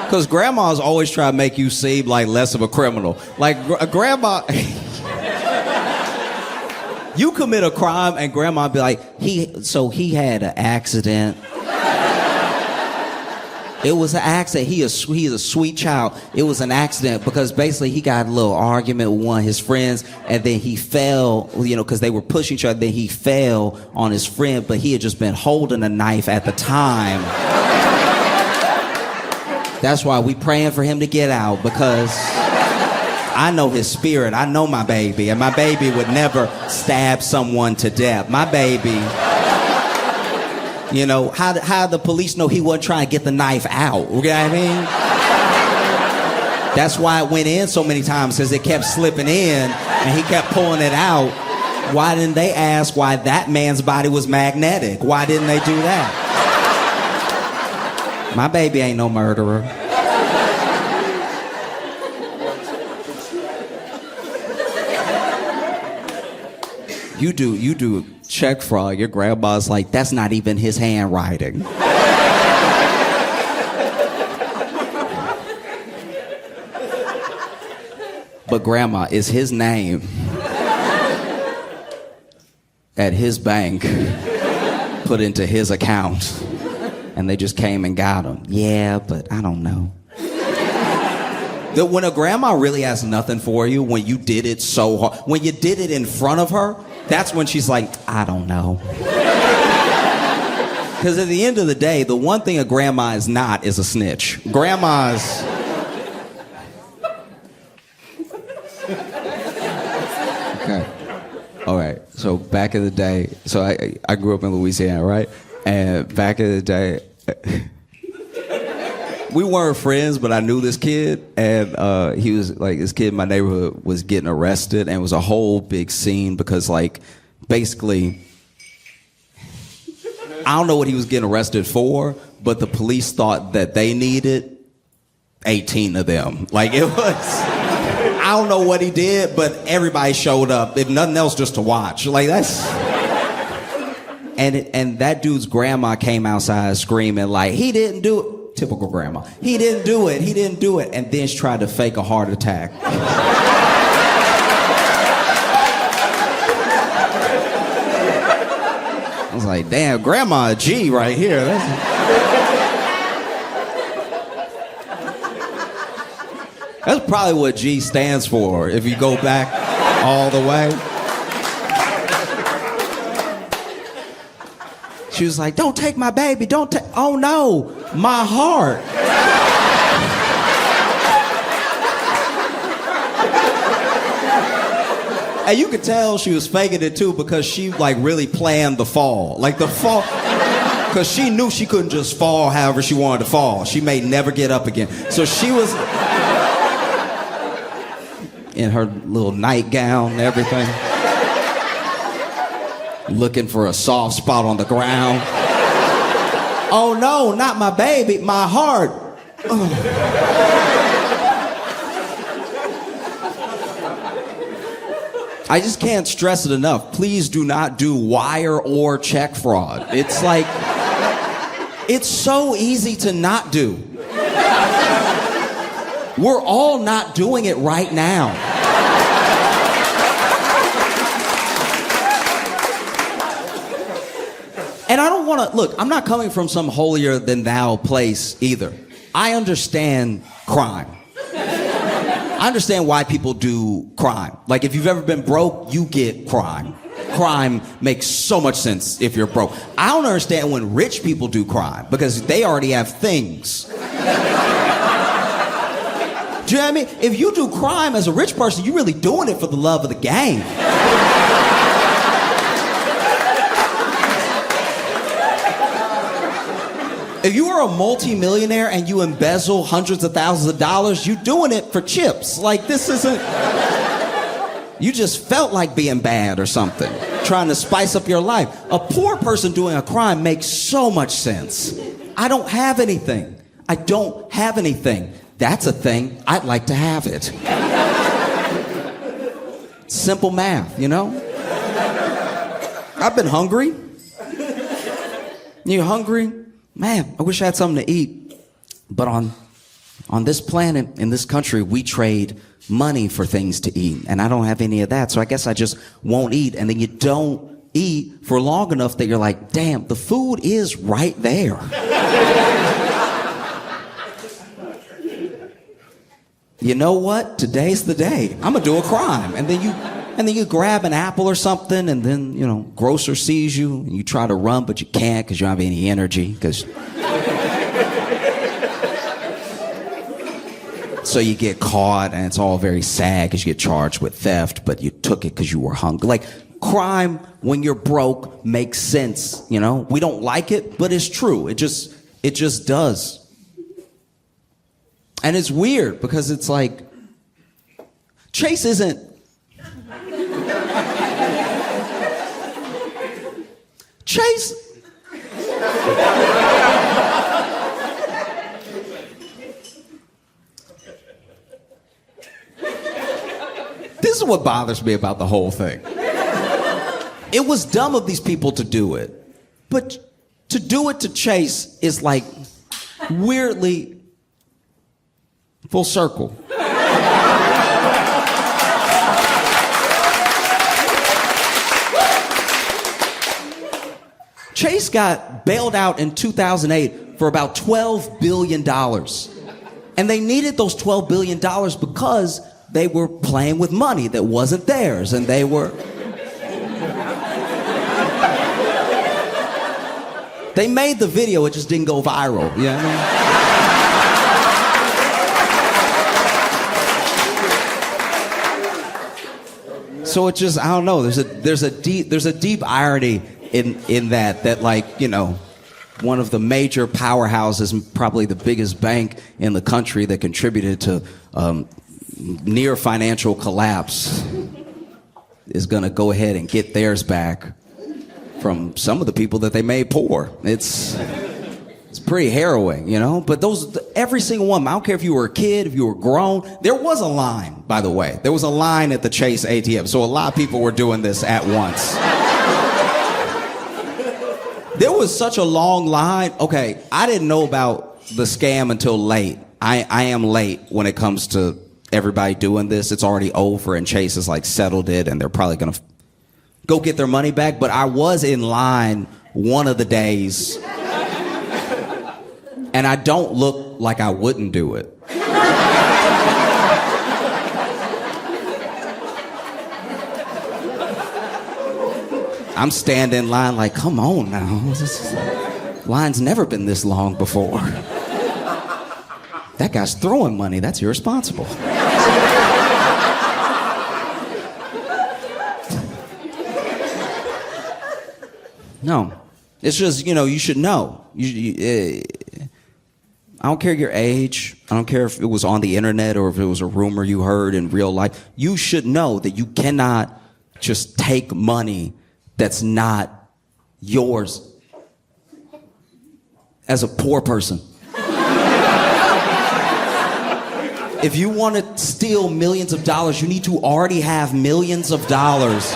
Speaker 2: Because grandmas always try to make you seem less of a criminal. Grandma, you commit a crime and grandma be like, he had an accident. It was an accident. He is a sweet child. It was an accident because basically he got a little argument with one of his friends and then he fell, because they were pushing each other. Then he fell on his friend, but he had just been holding a knife at the time. That's why we praying for him to get out, because I know his spirit. I know my baby, and my baby would never stab someone to death. My baby, how the police know he wasn't trying to get the knife out? You know what I mean? That's why it went in so many times, because it kept slipping in, and he kept pulling it out. Why didn't they ask why that man's body was magnetic? Why didn't they do that? My baby ain't no murderer. You do check fraud. Your grandma's like, that's not even his handwriting. But grandma, is his name at his bank put into his account? And they just came and got him. Yeah, but I don't know. That when a grandma really has nothing for you, when you did it so hard, when you did it in front of her, that's when she's like, I don't know. Because at the end of the day, the one thing a grandma is not is a snitch. Grandmas... Okay. All right. So back in the day, so I grew up in Louisiana, right? And back in the day, we weren't friends, but I knew this kid, and he was like, this kid in my neighborhood was getting arrested, and it was a whole big scene because, like, basically, I don't know what he was getting arrested for, but the police thought that they needed 18 of them. Like, it was, I don't know what he did, but everybody showed up, if nothing else, just to watch. Like, that's... And that dude's grandma came outside screaming, like, he didn't do it. Typical grandma. He didn't do it. He didn't do it. And then she tried to fake a heart attack. I was like, damn, grandma a G right here. That's probably what G stands for if you go back all the way. She was like, don't take my baby, don't take, oh no, my heart. And you could tell she was faking it too because she like really planned the fall. Like the fall, because she knew she couldn't just fall however she wanted to fall. She may never get up again. So she was in her little nightgown and everything, looking for a soft spot on the ground. Oh no, not my baby, my heart. I just can't stress it enough. Please do not do wire or check fraud. It's like, it's so easy to not do. We're all not doing it right now. And I don't want to, look, I'm not coming from some holier than thou place either. I understand crime. I understand why people do crime. Like, if you've ever been broke, you get crime. Crime makes so much sense if you're broke. I don't understand when rich people do crime because they already have things. Do you know what I mean? If you do crime as a rich person, you're really doing it for the love of the game. If you are a multi-millionaire and you embezzle hundreds of thousands of dollars, you're doing it for chips. Like, this isn't... You just felt like being bad or something, trying to spice up your life. A poor person doing a crime makes so much sense. I don't have anything. I don't have anything. That's a thing. I'd like to have it. Simple math, you know? I've been hungry. You hungry? Man, I wish I had something to eat. But on this planet, in this country, we trade money for things to eat. And I don't have any of that, so I guess I just won't eat. And then you don't eat for long enough that you're like, damn, the food is right there. You know what? Today's the day. I'm gonna do a crime. And then you grab an apple or something, and then, you know, grocer sees you, and you try to run, but you can't because you don't have any energy. So you get caught, and it's all very sad because you get charged with theft, but you took it because you were hungry. Like, crime when you're broke makes sense, you know? We don't like it, but it's true. It just does. And it's weird because it's like, Chase isn't... Chase... This is what bothers me about the whole thing. It was dumb of these people to do it. But to do it to Chase is like weirdly full circle. Chase got bailed out in 2008 for about $12 billion. And they needed those $12 billion because they were playing with money that wasn't theirs, and they were... They made the video, it just didn't go viral. You know what I mean? So it just, I don't know. There's a deep irony in that like, you know, one of the major powerhouses, probably the biggest bank in the country that contributed to near financial collapse, is going to go ahead and get theirs back from some of the people that they made poor. It's pretty harrowing, you know? But every single one, I don't care if you were a kid, if you were grown, there was a line, by the way. There was a line at the Chase ATM, so a lot of people were doing this at once. There was such a long line. Okay, I didn't know about the scam until late. I am late when it comes to everybody doing this. It's already over, and Chase has like settled it, and they're probably gonna go get their money back. But I was in line one of the days, and I don't look like I wouldn't do it. I'm standing in line like, come on now. This line's never been this long before. That guy's throwing money. That's irresponsible. No. It's just, you know, you should know. I don't care your age. I don't care if it was on the internet or if it was a rumor you heard in real life. You should know that you cannot just take money that's not yours as a poor person. If you want to steal millions of dollars, you need to already have millions of dollars.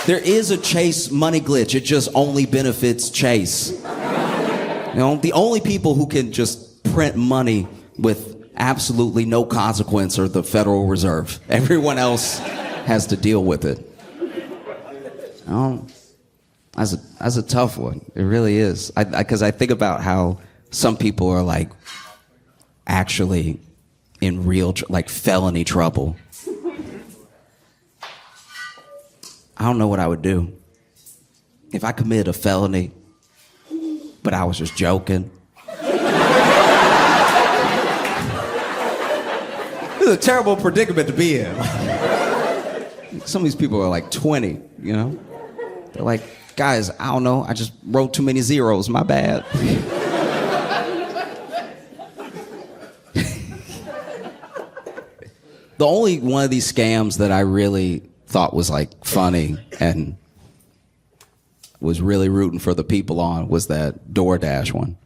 Speaker 2: There is a Chase money glitch. It just only benefits Chase. You know, the only people who can just print money with absolutely no consequence are the Federal Reserve. Everyone else has to deal with it. That's a tough one. It really is. Because I think about how some people are like actually in real like felony trouble. I don't know what I would do if I committed a felony, but I was just joking. This is a terrible predicament to be in. Some of these people are like 20, you know? They're like, guys, I don't know, I just wrote too many zeros, my bad. The only one of these scams that I really thought was like funny and was really rooting for the people on was that DoorDash one.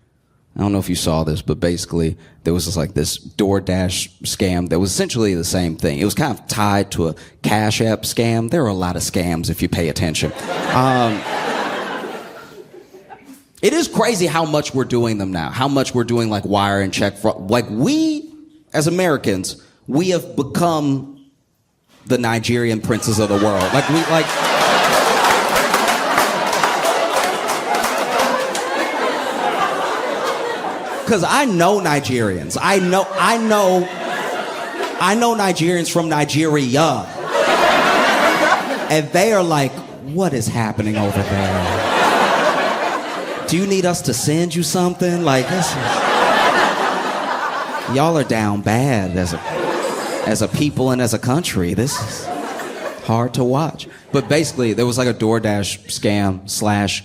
Speaker 2: I don't know if you saw this, but basically there was this DoorDash scam that was essentially the same thing. It was kind of tied to a Cash App scam. There are a lot of scams if you pay attention. It is crazy how much we're doing them now, how much we're doing like wire and check fraud. Like we, as Americans, we have become the Nigerian princes of the world. Because I know Nigerians. I know Nigerians from Nigeria. And they are like, what is happening over there? Do you need us to send you something? Like, this is... Y'all are down bad as a people and as a country. This is hard to watch. But basically, there was like a DoorDash scam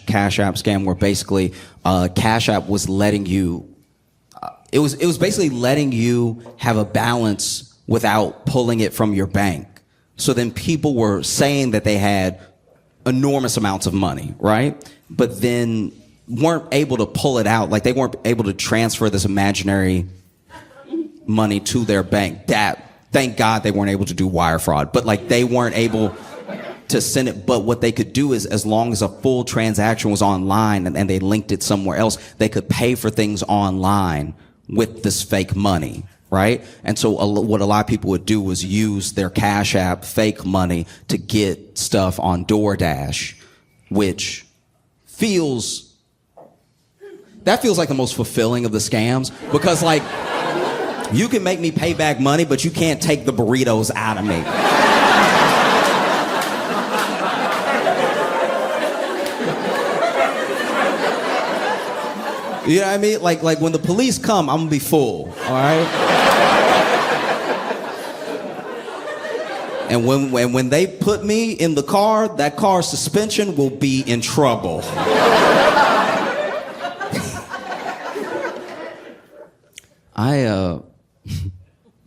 Speaker 2: / Cash App scam where basically Cash App was letting you... It was basically letting you have a balance without pulling it from your bank. So then people were saying that they had enormous amounts of money, right? But then weren't able to pull it out. Like they weren't able to transfer this imaginary money to their bank. Thank God they weren't able to do wire fraud. But like they weren't able to send it. But what they could do is, as long as a full transaction was online and they linked it somewhere else, they could pay for things online with this fake money, right? And so what a lot of people would do was use their Cash App fake money to get stuff on DoorDash, which feels that feels like the most fulfilling of the scams because, like, you can make me pay back money, but you can't take the burritos out of me. You know what I mean? Like when the police come, I'm gonna be full, all right? And when they put me in the car, that car's suspension will be in trouble. I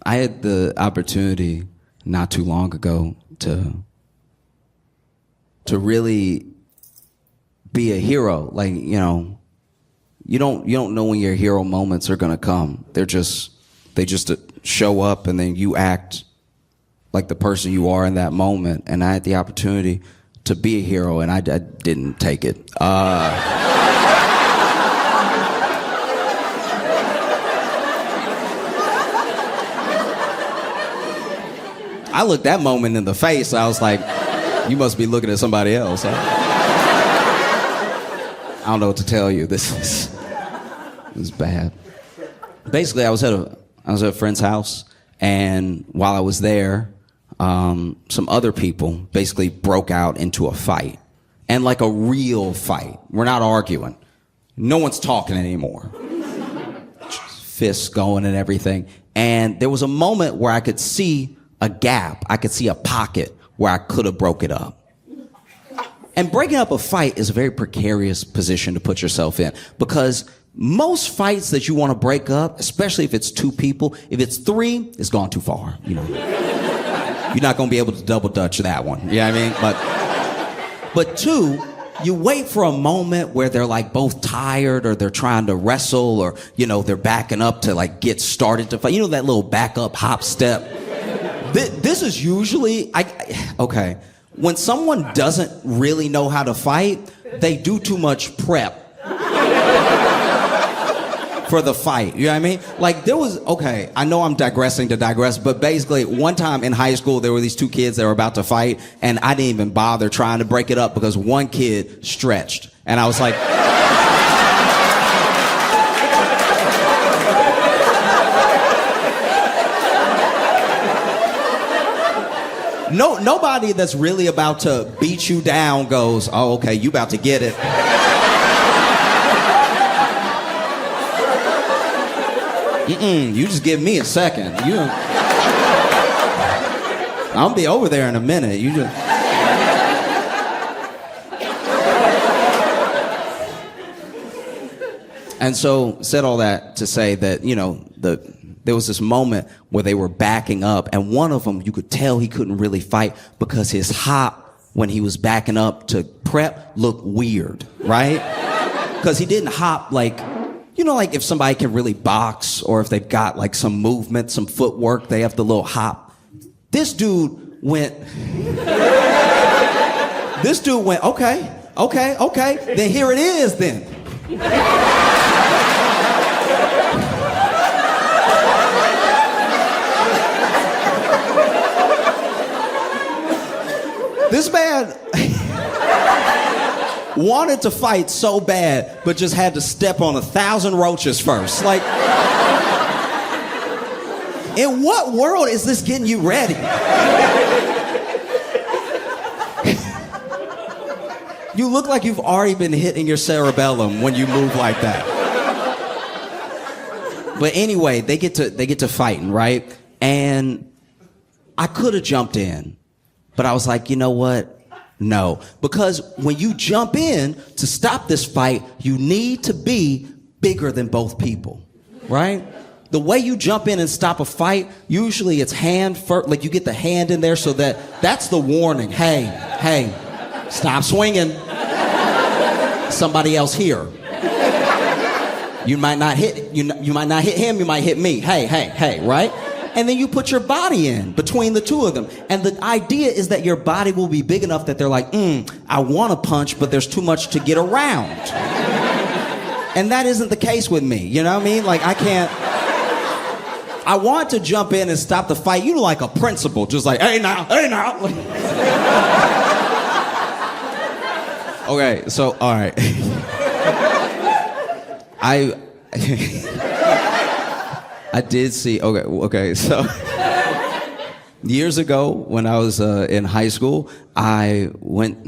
Speaker 2: had the opportunity not too long ago to really be a hero. Like, you know, you don't know when your hero moments are gonna come. They just show up, and then you act like the person you are in that moment. And I had the opportunity to be a hero, and I didn't take it. I looked that moment in the face. I was like, you must be looking at somebody else. Huh? I don't know what to tell you. This is bad. Basically, I was at a friend's house, and while I was there, some other people basically broke out into a fight. And like a real fight. We're not arguing. No one's talking anymore. Fists going and everything. And there was a moment where I could see a gap. I could see a pocket where I could have broke it up. And breaking up a fight is a very precarious position to put yourself in, because most fights that you want to break up, especially if it's two people, if it's three, it's gone too far. You know, you're not going to be able to double dutch that one. You know what I mean? But two, you wait for a moment where they're like both tired, or they're trying to wrestle, or, you know, they're backing up to like get started to fight. You know, that little back up hop step. This is usually, okay, when someone doesn't really know how to fight, they do too much prep for the fight. You know what I mean? Like, there was, okay, I know I'm digressing to digress, but basically one time in high school, there were these two kids that were about to fight, and I didn't even bother trying to break it up because one kid stretched. And I was like, nobody that's really about to beat you down goes, oh, okay, you about to get it. You just give me a second. I'll be over there in a minute. You just... And so, said all that to say that, you know, there was this moment where they were backing up, and one of them, you could tell he couldn't really fight because his hop, when he was backing up to prep, looked weird, right? Because he didn't hop like, you know, like if somebody can really box, or if they've got like some movement, some footwork, they have the little hop. This dude went, okay, then here it is then. This man wanted to fight so bad, but just had to step on 1,000 roaches first. Like, in what world is this getting you ready? You look like you've already been hitting your cerebellum when you move like that. But anyway, they get to fighting, right? And I could have jumped in, but I was like, you know what? No. Because when you jump in to stop this fight, you need to be bigger than both people, right? The way you jump in and stop a fight, usually it's hand first, like you get the hand in there so that's the warning. Hey, stop swinging. Somebody else here. You might not hit him, you might hit me. Hey, right? And then you put your body in between the two of them. And the idea is that your body will be big enough that they're like, I want to punch, but there's too much to get around. And that isn't the case with me, you know what I mean? Like, I want to jump in and stop the fight, you know, like a principal, just like, hey now. Okay, so, all right.
Speaker 3: I I did see. Okay. So years ago, when I was in high school, I went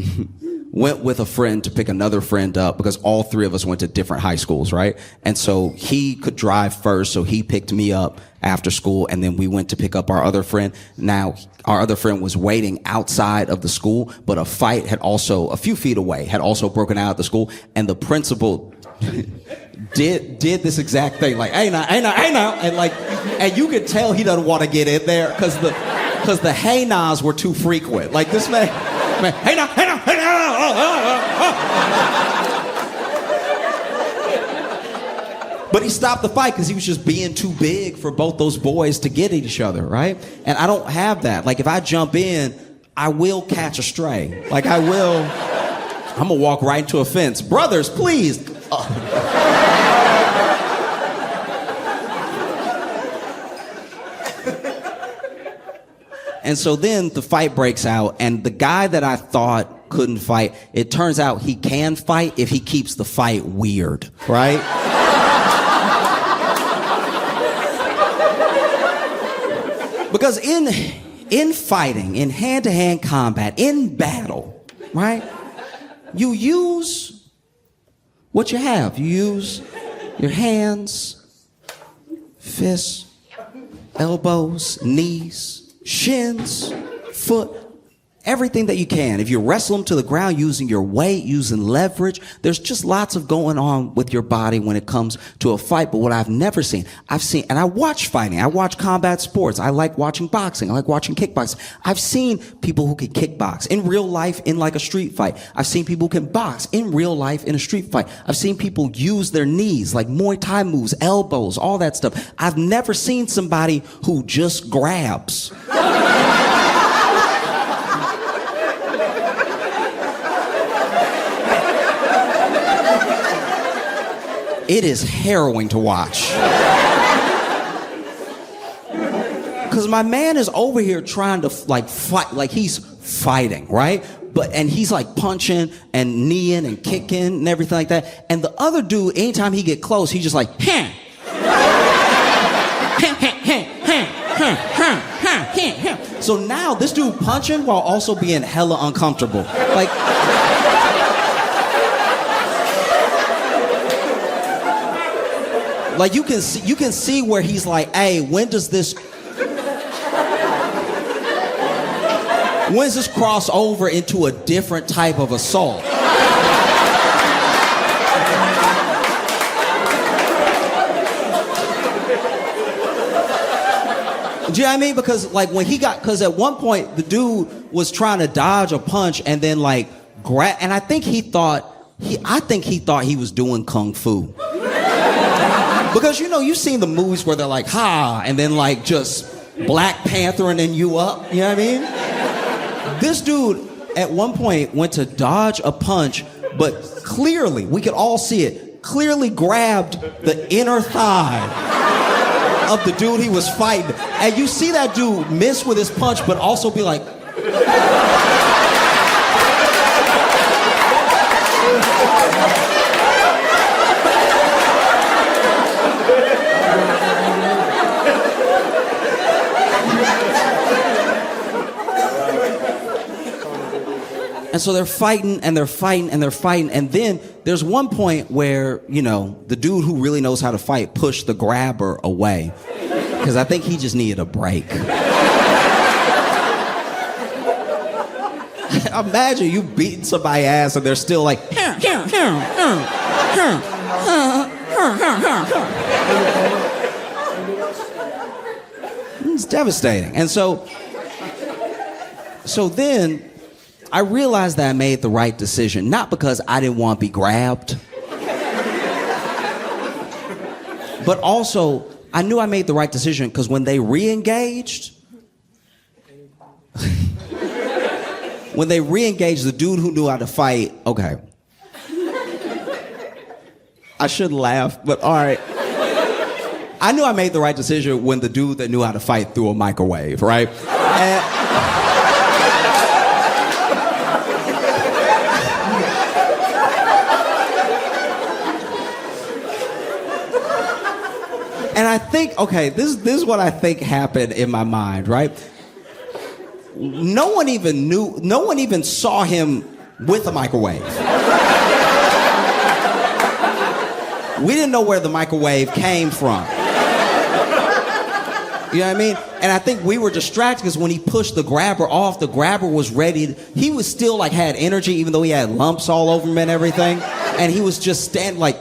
Speaker 3: with a friend to pick another friend up because all three of us went to different high schools, right? And so he could drive first, so he picked me up after school, and then we went to pick up our other friend. Now, our other friend was waiting outside of the school, but a fight had also, a few feet away, had also broken out at the school, and the principal did this exact thing, like, hey now, and you could tell he doesn't want to get in there because the hey nows were too frequent. Like this man, hey now, But he stopped the fight because he was just being too big for both those boys to get at each other, right? And I don't have that. Like, if I jump in, I will catch a stray. Like, I'm gonna walk right into a fence. Brothers, please. And so then the fight breaks out, and the guy that I thought couldn't fight, it turns out he can fight if he keeps the fight weird, right? Because in fighting, in hand-to-hand combat, in battle, right, you use what you have. You use your hands, fists, elbows, knees, shins, foot, everything that you can. If you wrestle them to the ground using your weight, using leverage, there's just lots of going on with your body when it comes to a fight. But what I've never seen, and I watch fighting, I watch combat sports, I like watching boxing, I like watching kickboxing. I've seen people who can kickbox in real life in like a street fight. I've seen people who can box in real life in a street fight. I've seen people use their knees, like Muay Thai moves, elbows, all that stuff. I've never seen somebody who just grabs. It is harrowing to watch. Because my man is over here trying to like fight, like he's fighting, right? And he's like punching and kneeing and kicking and everything like that. And the other dude, anytime he get close, he's just like, So now this dude punching while also being hella uncomfortable. Like you can see where he's like, hey, when does this cross over into a different type of assault? Do you know what I mean? Because like because at one point the dude was trying to dodge a punch and then like grab, and I think he thought he was doing kung fu. Because, you know, you've seen the movies where they're like, ha, and then like just Black Panthering you up, you know what I mean? This dude at one point went to dodge a punch, but clearly, we could all see it, clearly grabbed the inner thigh of the dude he was fighting. And you see that dude miss with his punch, but also be like, and so they're fighting, and then there's one point where, you know, the dude who really knows how to fight pushed the grabber away. Because I think he just needed a break. Imagine you beating somebody's ass and they're still like, it's devastating. And so then I realized that I made the right decision, not because I didn't want to be grabbed, but also I knew I made the right decision because when they re-engaged, the dude who knew how to fight, okay. I shouldn't laugh, but all right. I knew I made the right decision when the dude that knew how to fight threw a microwave, right? I think, okay, this is what I think happened in my mind, right? No one even saw him with a microwave. We didn't know where the microwave came from. You know what I mean? And I think we were distracted because when he pushed the grabber off, the grabber was ready. He was still like had energy, even though he had lumps all over him and everything. And he was just standing like.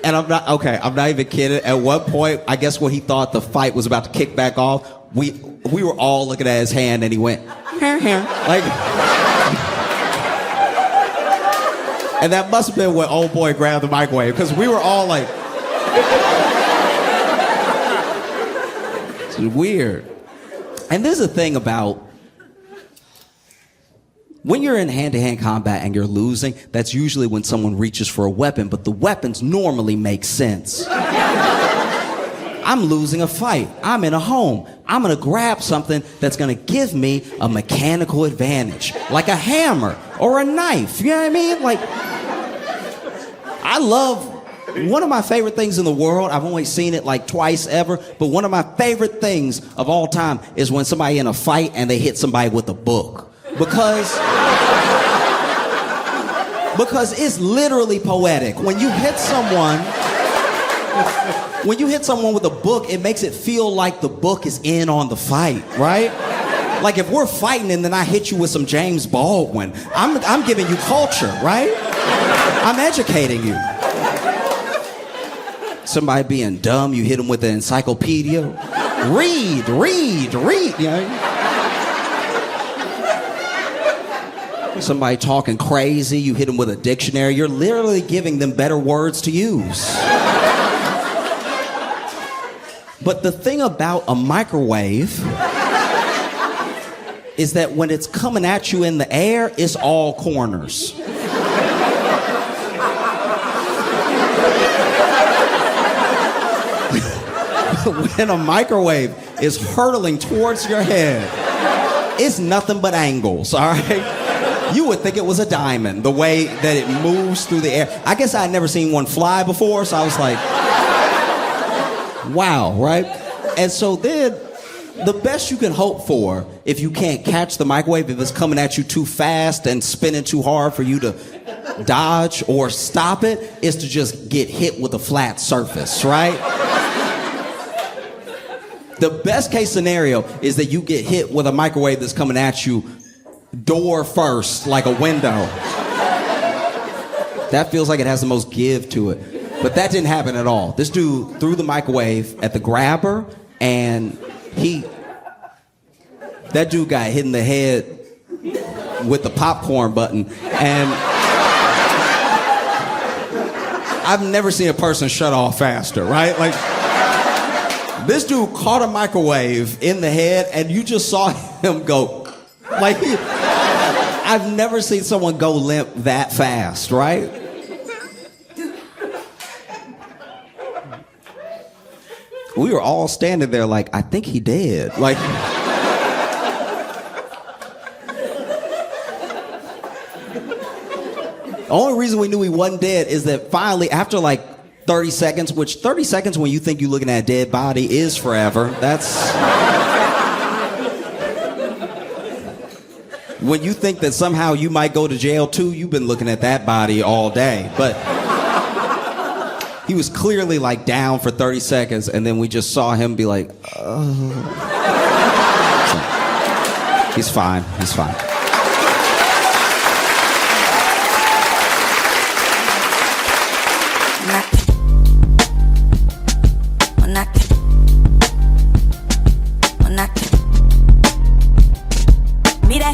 Speaker 3: And I'm not even kidding. At one point, I guess when he thought the fight was about to kick back off, we were all looking at his hand, and he went, here. Like. And that must have been when old boy grabbed the microwave, because we were all like. It's weird. And there's a thing about when you're in hand-to-hand combat and you're losing, that's usually when someone reaches for a weapon, but the weapons normally make sense. I'm losing a fight. I'm in a home. I'm gonna grab something that's gonna give me a mechanical advantage, like a hammer or a knife. You know what I mean? Like, I love. One of my favorite things in the world, I've only seen it like twice ever, but one of my favorite things of all time is when somebody in a fight and they hit somebody with a book. Because it's literally poetic. When you hit someone with a book, it makes it feel like the book is in on the fight, right? Like if we're fighting and then I hit you with some James Baldwin, I'm giving you culture, right? I'm educating you. Somebody being dumb, you hit them with an encyclopedia. Read. You know? Somebody talking crazy, you hit them with a dictionary. You're literally giving them better words to use. But the thing about a microwave is that when it's coming at you in the air, it's all corners. When a microwave is hurtling towards your head, it's nothing but angles, all right? You would think it was a diamond, the way that it moves through the air. I guess I had never seen one fly before, so I was like, wow, right? And so then, the best you can hope for, if you can't catch the microwave, if it's coming at you too fast and spinning too hard for you to dodge or stop it, is to just get hit with a flat surface, right? The best case scenario is that you get hit with a microwave that's coming at you door first, like a window. That feels like it has the most give to it. But that didn't happen at all. This dude threw the microwave at the grabber, and that dude got hit in the head with the popcorn button. And I've never seen a person shut off faster, right? Like, this dude caught a microwave in the head, and you just saw him go. Like, I've never seen someone go limp that fast, right? We were all standing there like, I think he dead. Like, the only reason we knew he wasn't dead is that finally, after like 30 seconds, which 30 seconds when you think you're looking at a dead body is forever. That's... When you think that somehow you might go to jail too, you've been looking at that body all day. But he was clearly like down for 30 seconds, and then we just saw him be like, oh. So, he's fine.
Speaker 4: Mira,